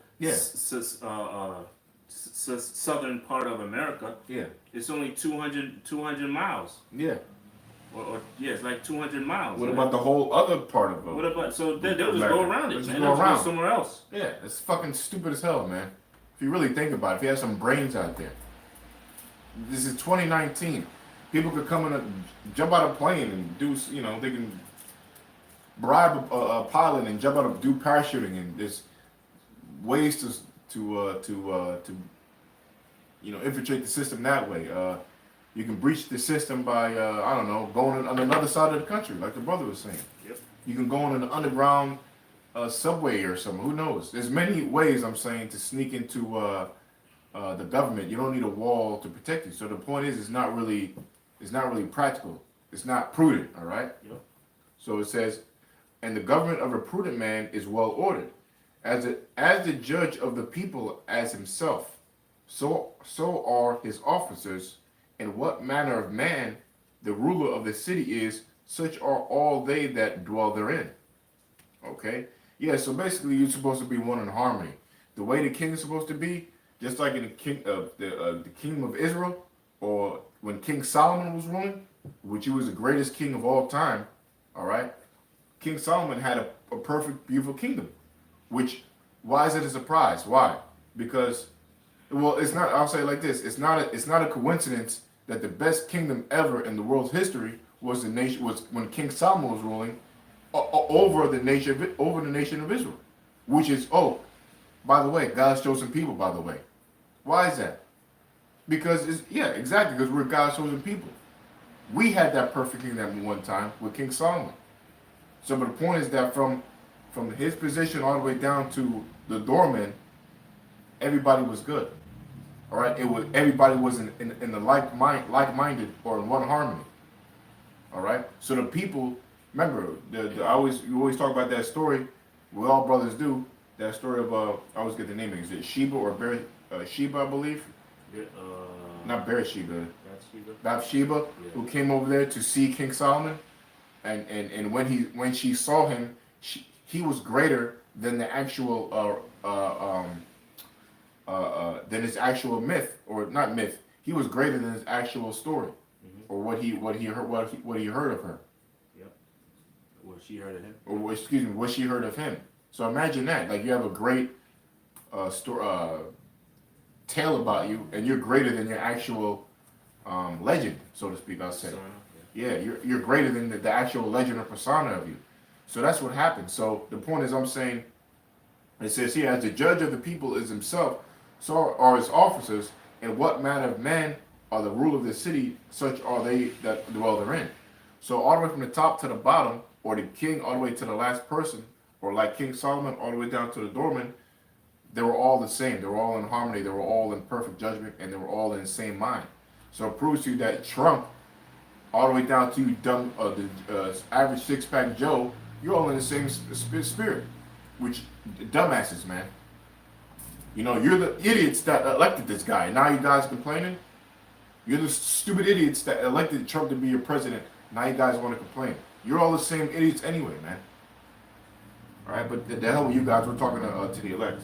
southern part of America. Yeah, it's only 200 miles. Yeah. Or it's like 200 miles. What about the whole other part of it? What about they'll just go around it, man. They'll go somewhere else. Yeah, it's fucking stupid as hell, man. If you really think about it, if you have some brains out there, this is 2019. People could come in and jump out of a plane and do, they can bribe a pilot and jump out of do parachuting, and there's ways to infiltrate the system that way. You can breach the system by going on another side of the country, like the brother was saying. Yep. You can go on an underground subway or something. Who knows? There's many ways, I'm saying, to sneak into the government. You don't need a wall to protect you. So the point is, it's not really practical. It's not prudent. All right. Yep. So it says, and the government of a prudent man is well ordered, as the judge of the people as himself. So are his officers. And what manner of man the ruler of the city is, such are all they that dwell therein. Okay? Yeah, so basically you're supposed to be one in harmony. The way the king is supposed to be, just like in the kingdom of Israel, or when King Solomon was ruling, which he was the greatest king of all time, all right? King Solomon had a perfect, beautiful kingdom, why is it a surprise? Why? Because, well, it's not, I'll say it like this, it's not a coincidence that the best kingdom ever in the world's history was when King Solomon was ruling over the nation of Israel, which is, by the way, God's chosen people, by the way. Why is that? Because because we're God's chosen people. We had that perfect kingdom at one time with King Solomon. So, but the point is that from his position all the way down to the doorman, everybody was good. All right, everybody was in the like-minded or in one harmony. All right, so the people, remember, you always talk about that story. We all brothers do that story of I always get the name. Is it Sheba or Sheba, I believe? Yeah, not Bathsheba. Bathsheba, who came over there to see King Solomon, and when she saw him, he was greater than the actual than his actual myth, or not myth. He was greater than his actual story, or what he heard of her. Yep. What she heard of him. Or excuse me, what she heard of him. So imagine that. Like you have a great tale about you, and you're greater than your actual legend, so to speak. I'll say, yeah, you're greater than the actual legend or persona of you. So that's what happened. So the point is, I'm saying, it says here, as the judge of the people is himself, so are his officers, and what manner of men are the rule of the city, such are they that dwell therein. So all the way from the top to the bottom, or the king all the way to the last person, or like King Solomon all the way down to the doorman, they were all the same. They were all in harmony. They were all in perfect judgment, and they were all in the same mind. So it proves to you that Trump, all the way down to you, dumb, the average six-pack Joe, you're all in the same spirit. Which dumbasses, man. You know, you're the idiots that elected this guy. Now you guys complaining. You're the stupid idiots that elected Trump to be your president. Now you guys want to complain. You're all the same idiots anyway, man. All right, but the hell with you guys. We're talking to the elect.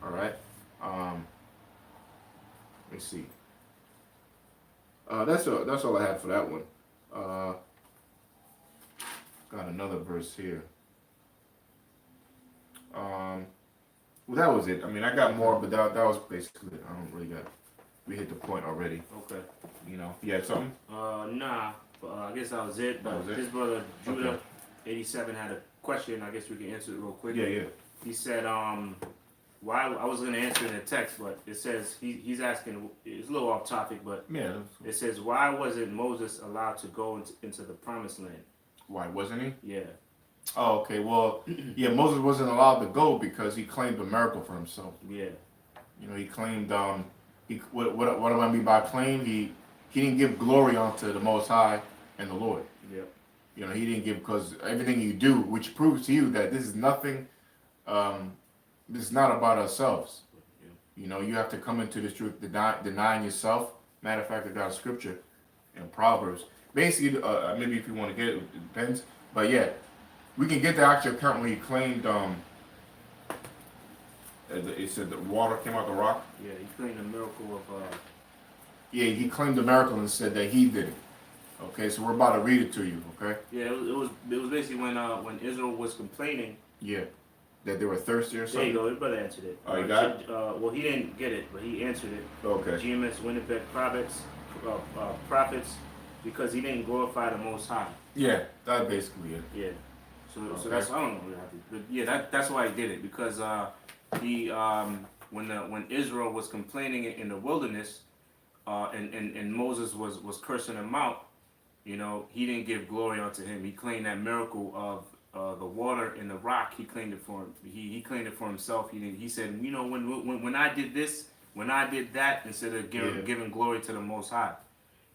All right. Let's see. That's all I have for that one. Got another verse here. Well, that was it. I mean, I got more, but that was basically it. I don't really got. We hit the point already. Okay. You know, you had something? Nah. But, I guess that was it. But his brother Judah, 87, had a question. I guess we can answer it real quick. Yeah. He said, why? I was gonna answer in the text, but it says he's asking. It's a little off topic, but Yeah. it says, why wasn't Moses allowed to go into the promised land? Why wasn't he? Yeah. Oh, okay. Well, yeah, Moses wasn't allowed to go because he claimed a miracle for himself. Yeah. You know, he claimed what do I mean by claim? He didn't give glory unto the Most High and the Lord. Yeah. You know, he didn't give, because everything you do, which proves to you that this is nothing. This is not about ourselves. Yeah. You know, you have to come into this truth, denying yourself. Matter of fact, I got a scripture in Proverbs. Basically, maybe if you want to get it, it depends. But yeah. We can get the actual account when he claimed, it said the water came out the rock. Yeah, he claimed the miracle of. Yeah, he claimed the miracle and said that he did it. Okay, so we're about to read it to you. Okay. Yeah, it was basically when Israel was complaining. Yeah, that they were thirsty or something. There you go. Your brother answered it. Oh, you got it? Well, he didn't get it, but he answered it. Okay. GMS Winnipeg prophets, because he didn't glorify the Most High. Yeah, that's basically it. Yeah. So Okay. that's, I don't know what happened, but yeah, that's why he did it, because when Israel was complaining in the wilderness, and Moses was cursing them out, you know, he didn't give glory unto him. He claimed that miracle of the water in the rock. He claimed it for him. He claimed it for himself. He said, you know, when I did this, when I did that, instead of giving glory to the Most High,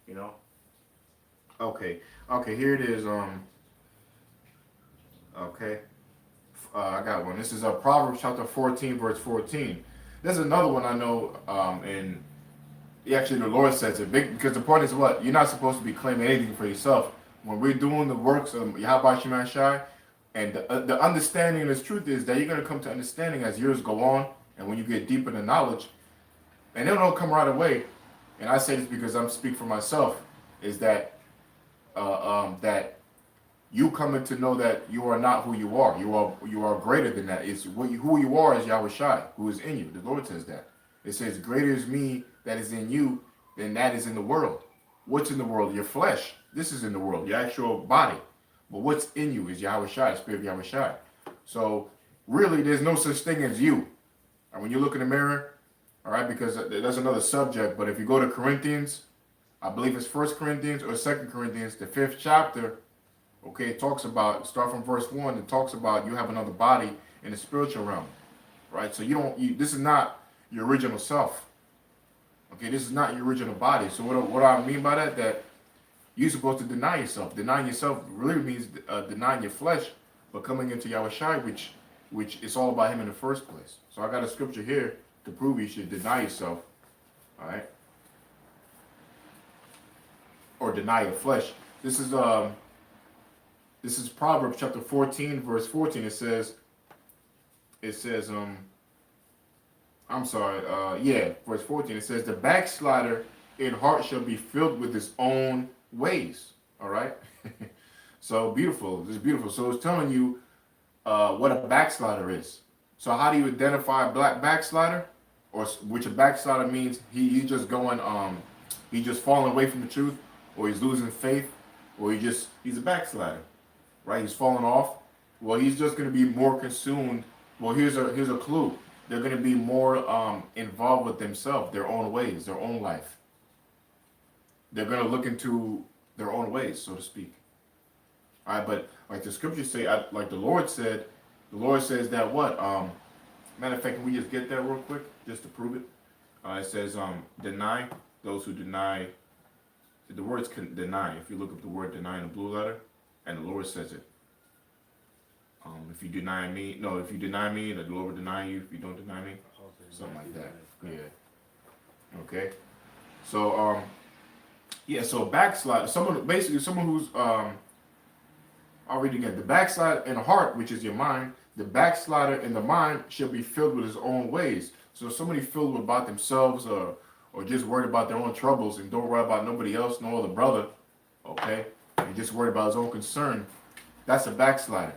you know. Okay. Here it is. Okay. I got one. This is Proverbs chapter 14, verse 14. There's another one I know, and actually the Lord says it big, because the point is what? You're not supposed to be claiming anything for yourself. When we're doing the works of Yahweh Shema Shai, and the understanding of this truth is that you're going to come to understanding as years go on, and when you get deeper in the knowledge, and it don't come right away. And I say this because I'm speaking for myself, is that that you coming to know that you are not who you are. You are greater than that. It's who you are is Yahweh Shai, who is in you. The Lord says that. It says, greater is me that is in you than that is in the world. What's in the world? Your flesh. This is in the world, your actual body. But what's in you is Yahweh Shai, Spirit of Yahweh Shai. So really, there's no such thing as you. And when you look in the mirror, all right, because that's another subject, but if you go to Corinthians, I believe it's 1 Corinthians or 2 Corinthians, the 5th chapter, okay, it talks about, start from verse 1, it talks about you have another body in the spiritual realm, right? So this is not your original self. Okay, this is not your original body. So what I mean by that you're supposed to deny yourself. Denying yourself really means denying your flesh, but coming into Yahweh Shai, which is all about him in the first place. So I got a scripture here to prove you should deny yourself, all right? Or deny your flesh. This is Proverbs chapter 14, verse 14. It says, verse 14. It says, the backslider in heart shall be filled with his own ways. All right. So beautiful. This is beautiful. So it's telling you what a backslider is. So how do you identify a black backslider? which a backslider means he's just going he's just falling away from the truth, or he's losing faith, or he's a backslider, right? He's falling off. Well, he's just going to be more consumed. Well, here's a clue. They're going to be more involved with themselves, their own ways, their own life. They're going to look into their own ways, so to speak. All right, but like the scriptures say, like the Lord said, the Lord says that what? Matter of fact, can we just get that real quick, just to prove it? It says, deny those who deny. The words can deny. If you look up the word deny in the blue letter, and the Lord says it. If you deny me, the Lord will deny you. If you don't deny me, something like that. Yeah. Okay. So, so backslide. Someone who's I'll read it again. The backslider in the heart, which is your mind, the backslider in the mind shall be filled with his own ways. So somebody filled with about themselves or just worried about their own troubles and don't worry about nobody else, no other brother, okay? And just worried about his own concern, that's a backslider.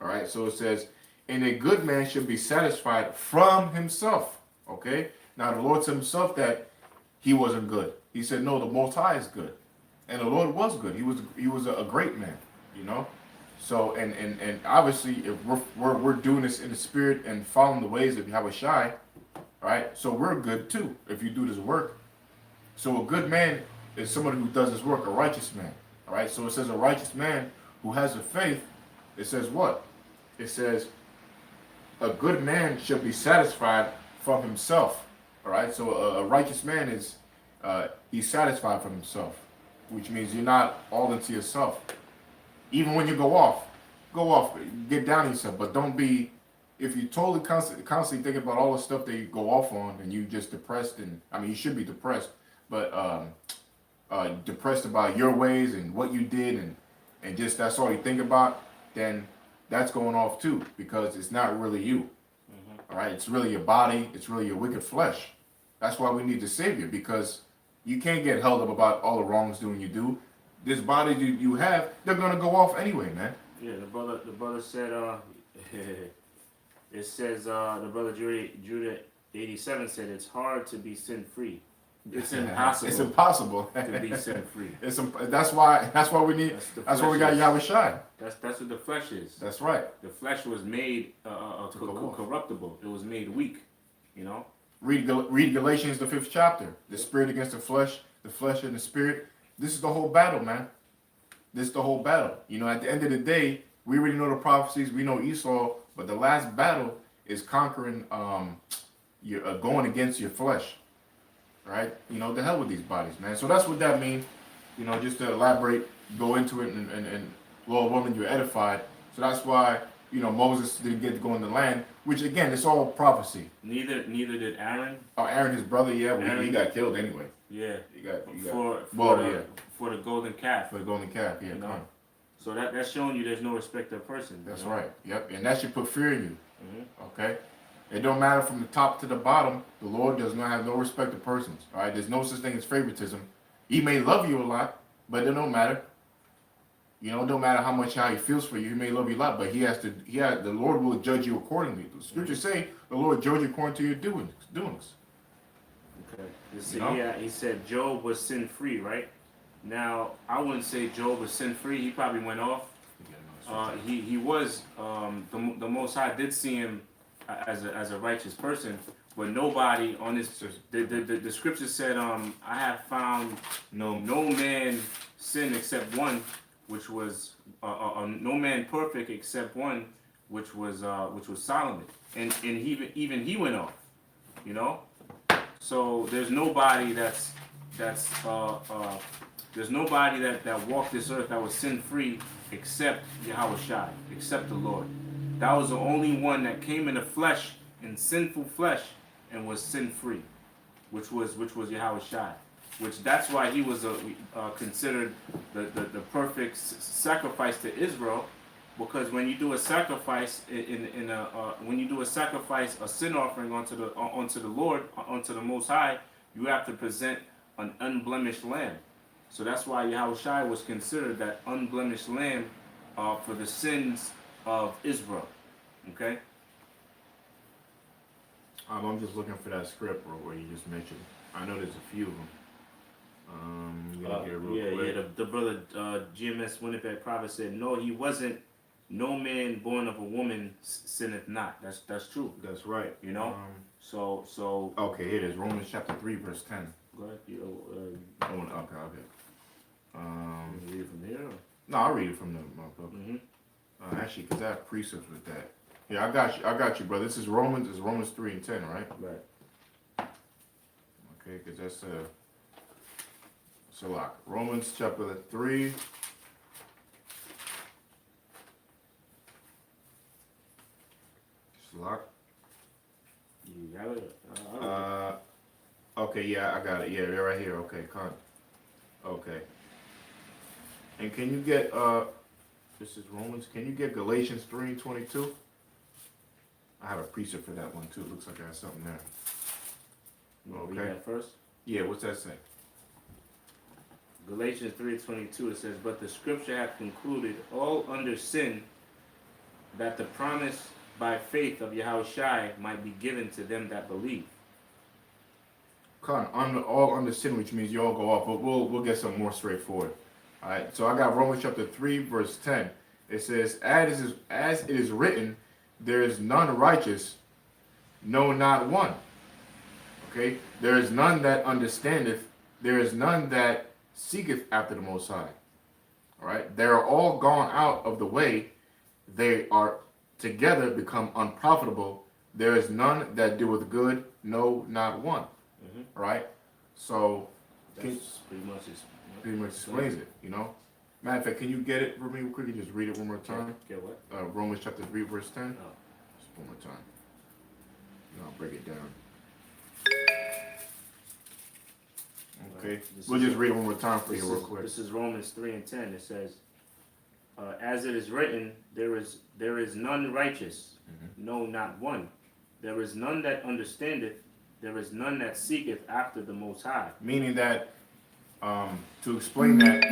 All right, so it says, and a good man should be satisfied from himself, okay? Now the Lord said himself that he wasn't good. He said, no, the Most High is good. And the Lord was good. He was a great man, you know? So, and obviously, if we're doing this in the spirit and following the ways of Yahweh Shai, right? So we're good too if you do this work. So a good man is somebody who does his work, a righteous man. All right. So it says a righteous man who has a faith. It says what? It says a good man should be satisfied from himself. All right. So a righteous man is he's satisfied from himself, which means you're not all into yourself. Even when you go off, get down on yourself, but don't be. If you totally constantly thinking about all the stuff that you go off on, and you just depressed, and I mean you should be depressed, but depressed about your ways and what you did, and just that's all you think about, then that's going off too, because it's not really you. All right, it's really your body, it's really your wicked flesh. That's why we need the Savior, because you can't get held up about all the wrongs doing you do. This body you have, they're gonna go off anyway, man. Yeah, the brother said it says the brother Judah 87 said it's hard to be sin free. It's impossible. It's impossible to be sin free. That's why we need. That's why we got Yahweh Shai. That's what the flesh is. That's right. The flesh was made corruptible. It was made weak. You know. Read Galatians the 5th chapter. The spirit against the flesh and the spirit. This is the whole battle, man. This is the whole battle. You know, at the end of the day, we already know the prophecies. We know Esau, but the last battle is conquering, going against your flesh, right? You know, the hell with these bodies, man. So that's what that means. You know, just to elaborate, go into it, and Lord willing, you're edified. So that's why, you know, Moses didn't get to go in the land, which again, it's all prophecy. Neither did Aaron. Oh, Aaron, his brother, yeah, well, he got killed anyway. Yeah. For the golden calf. For the golden calf, yeah. You know? So that's showing you there's no respect of person. That's right. Yep. And that should put fear in you. Mm-hmm. Okay? It don't matter from the top to the bottom. The Lord does not have no respect of persons. All right? There's no such thing as favoritism. He may love you a lot, but it don't matter. You know, it don't matter how he feels for you. He may love you a lot, but the Lord will judge you accordingly. The scriptures say the Lord judge you according to your doings. Okay. He said Job was sin free, right? Now, I wouldn't say Job was sin free. He probably went off. He was. The Most High did see him as a righteous person, but nobody on this. The scripture said, "I have found no man sin except one, which was no man perfect except one, which was Solomon." And even he went off. You know. So there's nobody there's nobody that walked this earth that was sin free except Yahweh Shai, except the Lord. That was the only one that came in the flesh, in sinful flesh, and was sin free, which was Yahweh Shai. Which that's why he was considered the perfect sacrifice to Israel, because when you do a sacrifice a sin offering unto the Lord, unto the Most High, you have to present an unblemished lamb. So that's why Yahweh Shai was considered that unblemished lamb for the sins of Israel. Okay? I'm just looking for that script, bro, where you just mentioned. I know there's a few of them. I'm gonna get it real quick. The brother GMS Winnipeg Prophet said, "No, he wasn't. No man born of a woman sinneth not." That's true. That's right. You know. So. Okay, here it is. Romans chapter 3, verse 10. Go ahead. Okay. Read it from here. Or? No, I'll read it from the book. Mm-hmm. Actually, because I have precepts with that. Yeah, I got you, brother. This is Romans. It's Romans 3 and 10, right? Right. Okay, because that's so like Romans chapter 3. Salak. You got it. Okay, yeah, I got it. Yeah, they're right here. Okay, okay. And can you get this is Romans. Can you get Galatians 3 and 22? I have a precept for that one too. Looks like I have something there. Okay. Read that first. Yeah, what's that say? Galatians 3:22. It says, "But the Scripture hath concluded all under sin, that the promise by faith of Yahushua might be given to them that believe." All under sin, which means you all go off. But we'll get some more straightforward. All right. So I got Romans chapter 3, verse 10. It says, "As it is written, there is none righteous, no, not one." Okay. There is none that understandeth. There is none that seeketh after the Most High. All right. They are all gone out of the way. They are together become unprofitable. There is none that doeth good, no, not one. Mm-hmm. Right? So that's pretty much explains it, you know? Matter of fact, can you get it for me real quick and just read it one more time? Get what? Romans chapter 3, verse 10. Oh. Just one more time. And I'll break it down. Okay. We'll just read it one more time for you real quick. This is Romans 3 and 10. It says, "As it is written, there is none righteous, no, not one. There is none that understandeth, there is none that seeketh after the Most High." Meaning that, to explain that,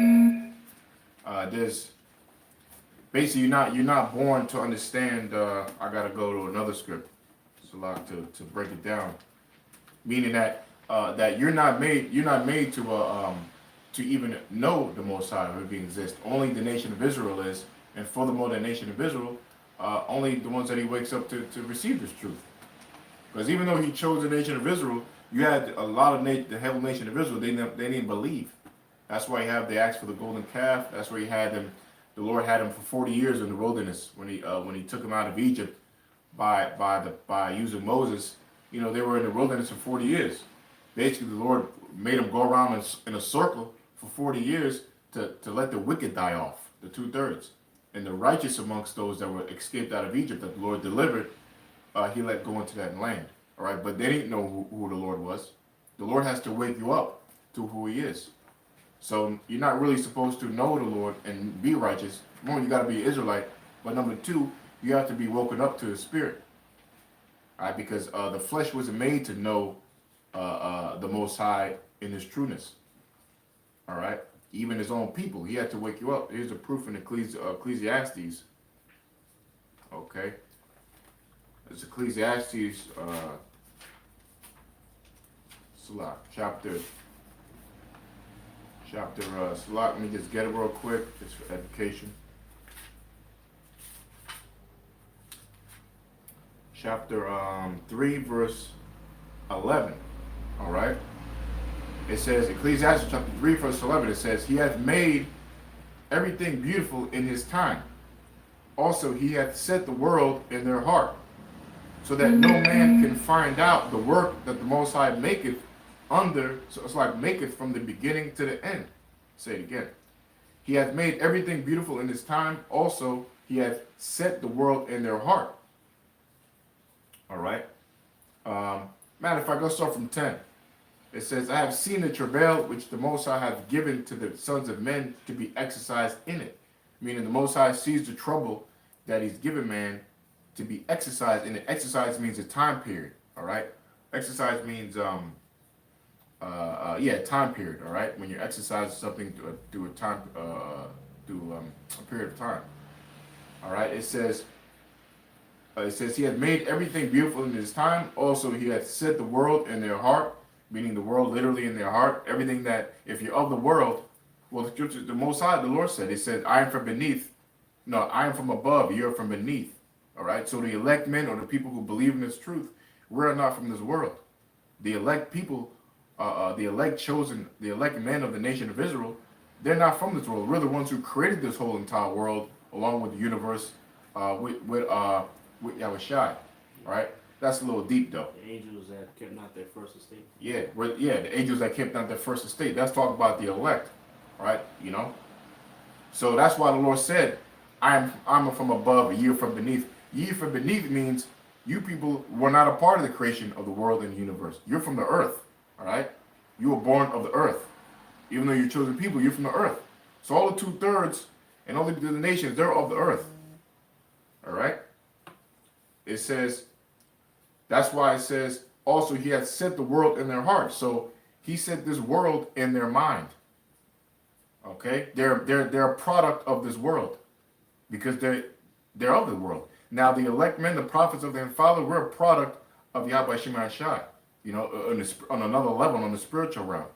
there's basically you're not born to understand. I gotta go to another script, so like to break it down. Meaning that that you're not made to even know the Most High or he exists. Only the nation of Israel is, and furthermore, the nation of Israel, only the ones that he wakes up to receive this truth. Because even though he chose the nation of Israel, you had a lot of the whole nation of Israel. They didn't believe. That's why they asked for the golden calf. That's why he had them. The Lord had them for 40 years in the wilderness when he took them out of Egypt by using Moses. You know, they were in the wilderness for 40 years. Basically, the Lord made them go around in a circle for 40 years to let the wicked die off, the 2/3. And the righteous amongst those that were escaped out of Egypt that the Lord delivered, he let go into that land. All right, but they didn't know who the Lord was. The Lord has to wake you up to who he is. So you're not really supposed to know the Lord and be righteous. One, you got to be an Israelite. But number two, you have to be woken up to the Spirit. All right, because the flesh wasn't made to know the Most High in his trueness. All right, even his own people, he had to wake you up. Here's a proof in Ecclesiastes. Okay, it's Ecclesiastes, chapter. Let me just get it real quick, just for education. Chapter 3, verse 11. All right. It says, Ecclesiastes chapter 3, verse 11. It says, "He hath made everything beautiful in his time. Also, he hath set the world in their heart, so that no man can find out the work that the Most High maketh so it's like maketh from the beginning to the end." Say it again. "He hath made everything beautiful in his time. Also, he hath set the world in their heart." All right. Matter of fact, let's start from 10. It says, "I have seen the travail which the Most High hath given to the sons of men to be exercised in it." Meaning the Most High sees the trouble that he's given man to be exercised in it. Exercise means a time period. All right. Exercise means time period. All right. When you exercise something through a period of time. All right. It says, it says he had made everything beautiful in his time. Also, he had set the world in their heart, meaning the world literally in their heart. Everything that, if you're of the world, well, the scripture, the Most High, the Lord said, He said, I am from beneath. No, I am from above. You're from beneath. All right. So the elect men or the people who believe in this truth, we're not from this world. The elect people, the elect chosen, the elect men of the nation of Israel, they're not from this world. We're the ones who created this whole entire world, along with the universe, with Yahushai. Right? That's a little deep, though. The angels that kept not their first estate. Yeah, the angels that kept not their first estate. That's talking about the elect, right? You know. So that's why the Lord said, I'm from above, ye are from beneath. Ye from beneath means you people were not a part of the creation of the world and the universe. You're from the earth, all right? You were born of the earth. Even though you're chosen people, you're from the earth. So all the 2/3 and all the nations, they're of the earth. All right? It says, that's why it says, also he hath set the world in their heart. So he set this world in their mind. Okay? They're a product of this world. Because they're of the world. Now the elect men, the prophets of their father, we're a product of Yahweh Shema Shai. You know, on another level, on the spiritual realm.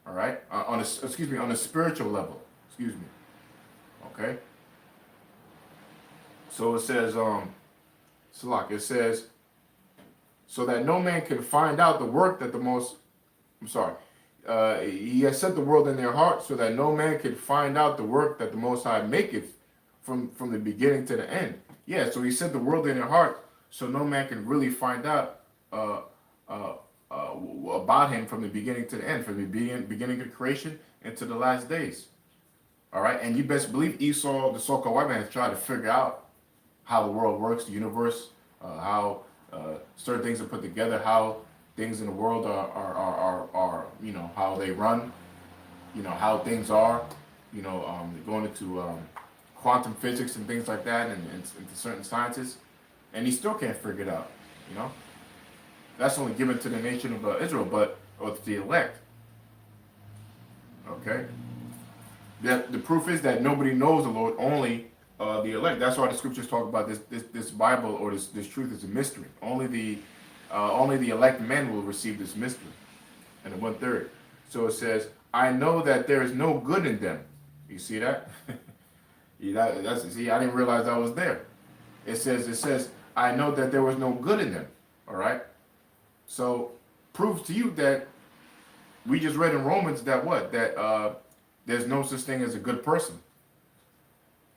All right? On a spiritual level. Excuse me. Okay? So it says, Salak, it says, so that no man can find out the work that the most, he has set the world in their heart so that no man can find out the work that the Most High maketh from the beginning to the end. Yeah, so he set the world in their heart so no man can really find out about him from the beginning to the end, from the beginning of creation into the last days. All right, and you best believe Esau, the so-called white man, has tried to figure out how the world works, the universe, how certain things are put together, how things in the world are you know, how they run, you know, how things are, you know, going into quantum physics and things like that, and into certain sciences, and he still can't figure it out, you know. That's only given to the nation of Israel, or to the elect. Okay. The proof is that nobody knows the Lord, only the elect. That's why the scriptures talk about this Bible, or this truth is a mystery. Only the elect men will receive this mystery. And the 1/3. So it says, I know that there is no good in them. You see that? See, I didn't realize that was there. It says, I know that there was no good in them. All right. So proves to you that we just read in Romans that there's no such thing as a good person.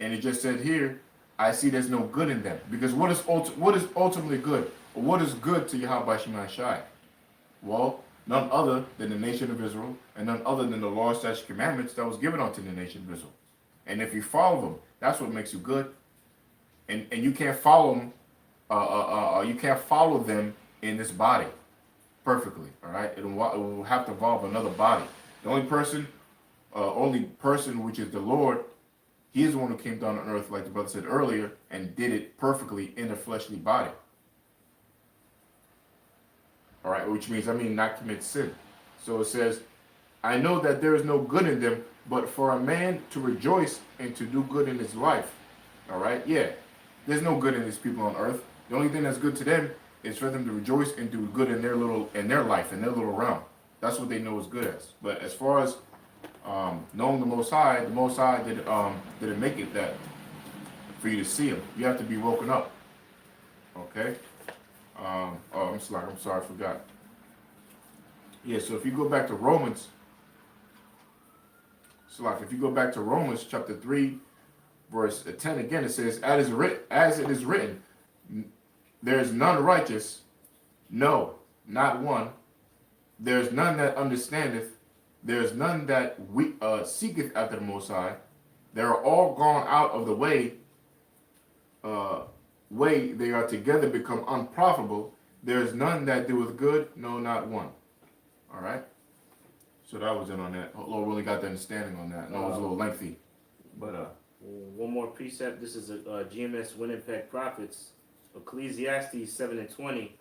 And it just said here, I see there's no good in them. Because what is ultimately good? Or what is good to Yahweh Shema Shai? Well, none other than the nation of Israel, and none other than the law, statutes, commandments that was given unto the nation of Israel. And if you follow them, that's what makes you good. And you can't follow them. You can't follow them in this body perfectly. All right, it will have to involve another body. The only person which is the Lord, He is the one who came down on earth, like the brother said earlier, and did it perfectly in a fleshly body. All right, which means not commit sin. So it says, I know that there is no good in them, but for a man to rejoice and to do good in his life. All right, yeah, there's no good in these people on earth. The only thing that's good to them is for them to rejoice and do good in their life, in their little realm. That's what they know is good as. But as far as knowing the Most High didn't make it that for you to see Him. You have to be woken up. Okay. I'm sorry, I forgot. Yeah. So if you go back to Romans, chapter 3, verse 10 again, it says, as it is written, there is none righteous, no, not one. There is none that understandeth. There is none that seeketh after the Most High. They are all gone out of the way. They are together become unprofitable. There is none that doeth good, no, not one. All right. So that was it on that. Lord really got the understanding on that. No, it was a little lengthy, but one more precept. This is a GMS Winnipeg Prophets, Ecclesiastes 7:20.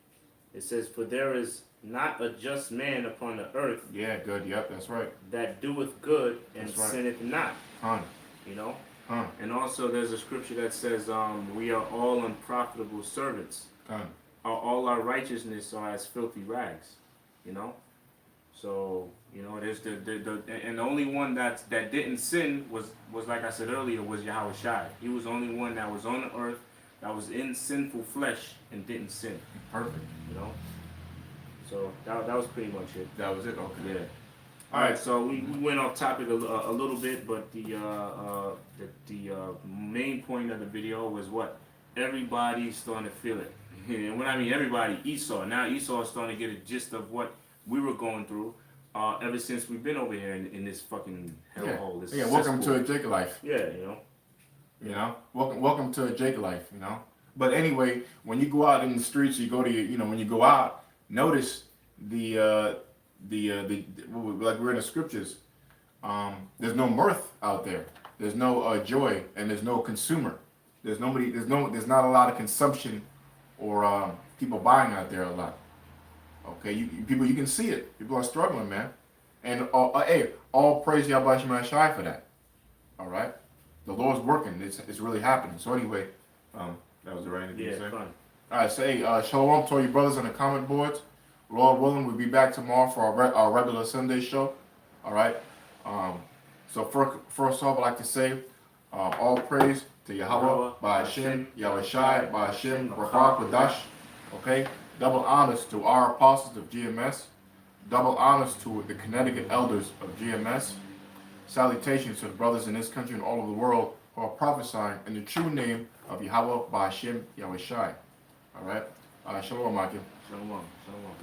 It says, "For there is not a just man upon the earth." Yeah, good. Yep, that's right. "That doeth good and That's right. sinneth not." Huh. You know, And also, there's a scripture that says, "We are all unprofitable servants. All our righteousness are as filthy rags." You know. So there's and the only one that didn't sin was like I said earlier was Yahweh Shai. He was the only one that was on the earth that was in sinful flesh and didn't sin. Perfect. So that was pretty much it. That was it. Okay. Yeah. All right. So we went off topic a little bit, but the main point of the video was what everybody's starting to feel it. And when I mean everybody, Esau. Now Esau is starting to get a gist of what we were going through ever since we've been over here in this fucking hellhole. This welcome to a Jacob life. Yeah, welcome to a Jacob life. But anyway, when you go out in the streets, you go to when you go out, notice the like we're in the scriptures. There's no mirth out there. There's no joy, and there's no consumer. There's not a lot of consumption or people buying out there a lot. Okay, you can see it. People are struggling, man. And all praise Yahweh Shai for that. All right, the Lord's working. It's really happening. So anyway, that was the right thing to say. Fine. All right, say shalom to all you brothers on the comment boards. Lord willing, we'll be back tomorrow for our regular Sunday show. All right. So first off, I'd like to say all praise to Yahweh, Ba'ashem, Yahweh Shai, Ba'ashem, Rachar, Kodash. Okay. Double honors to our apostles of GMS. Double honors to the Connecticut elders of GMS. Salutations to the brothers in this country and all over the world who are prophesying in the true name of Yahweh, Ba'ashem, Yahweh Shai. All right. Shalom, Michael. Shalom. Shalom.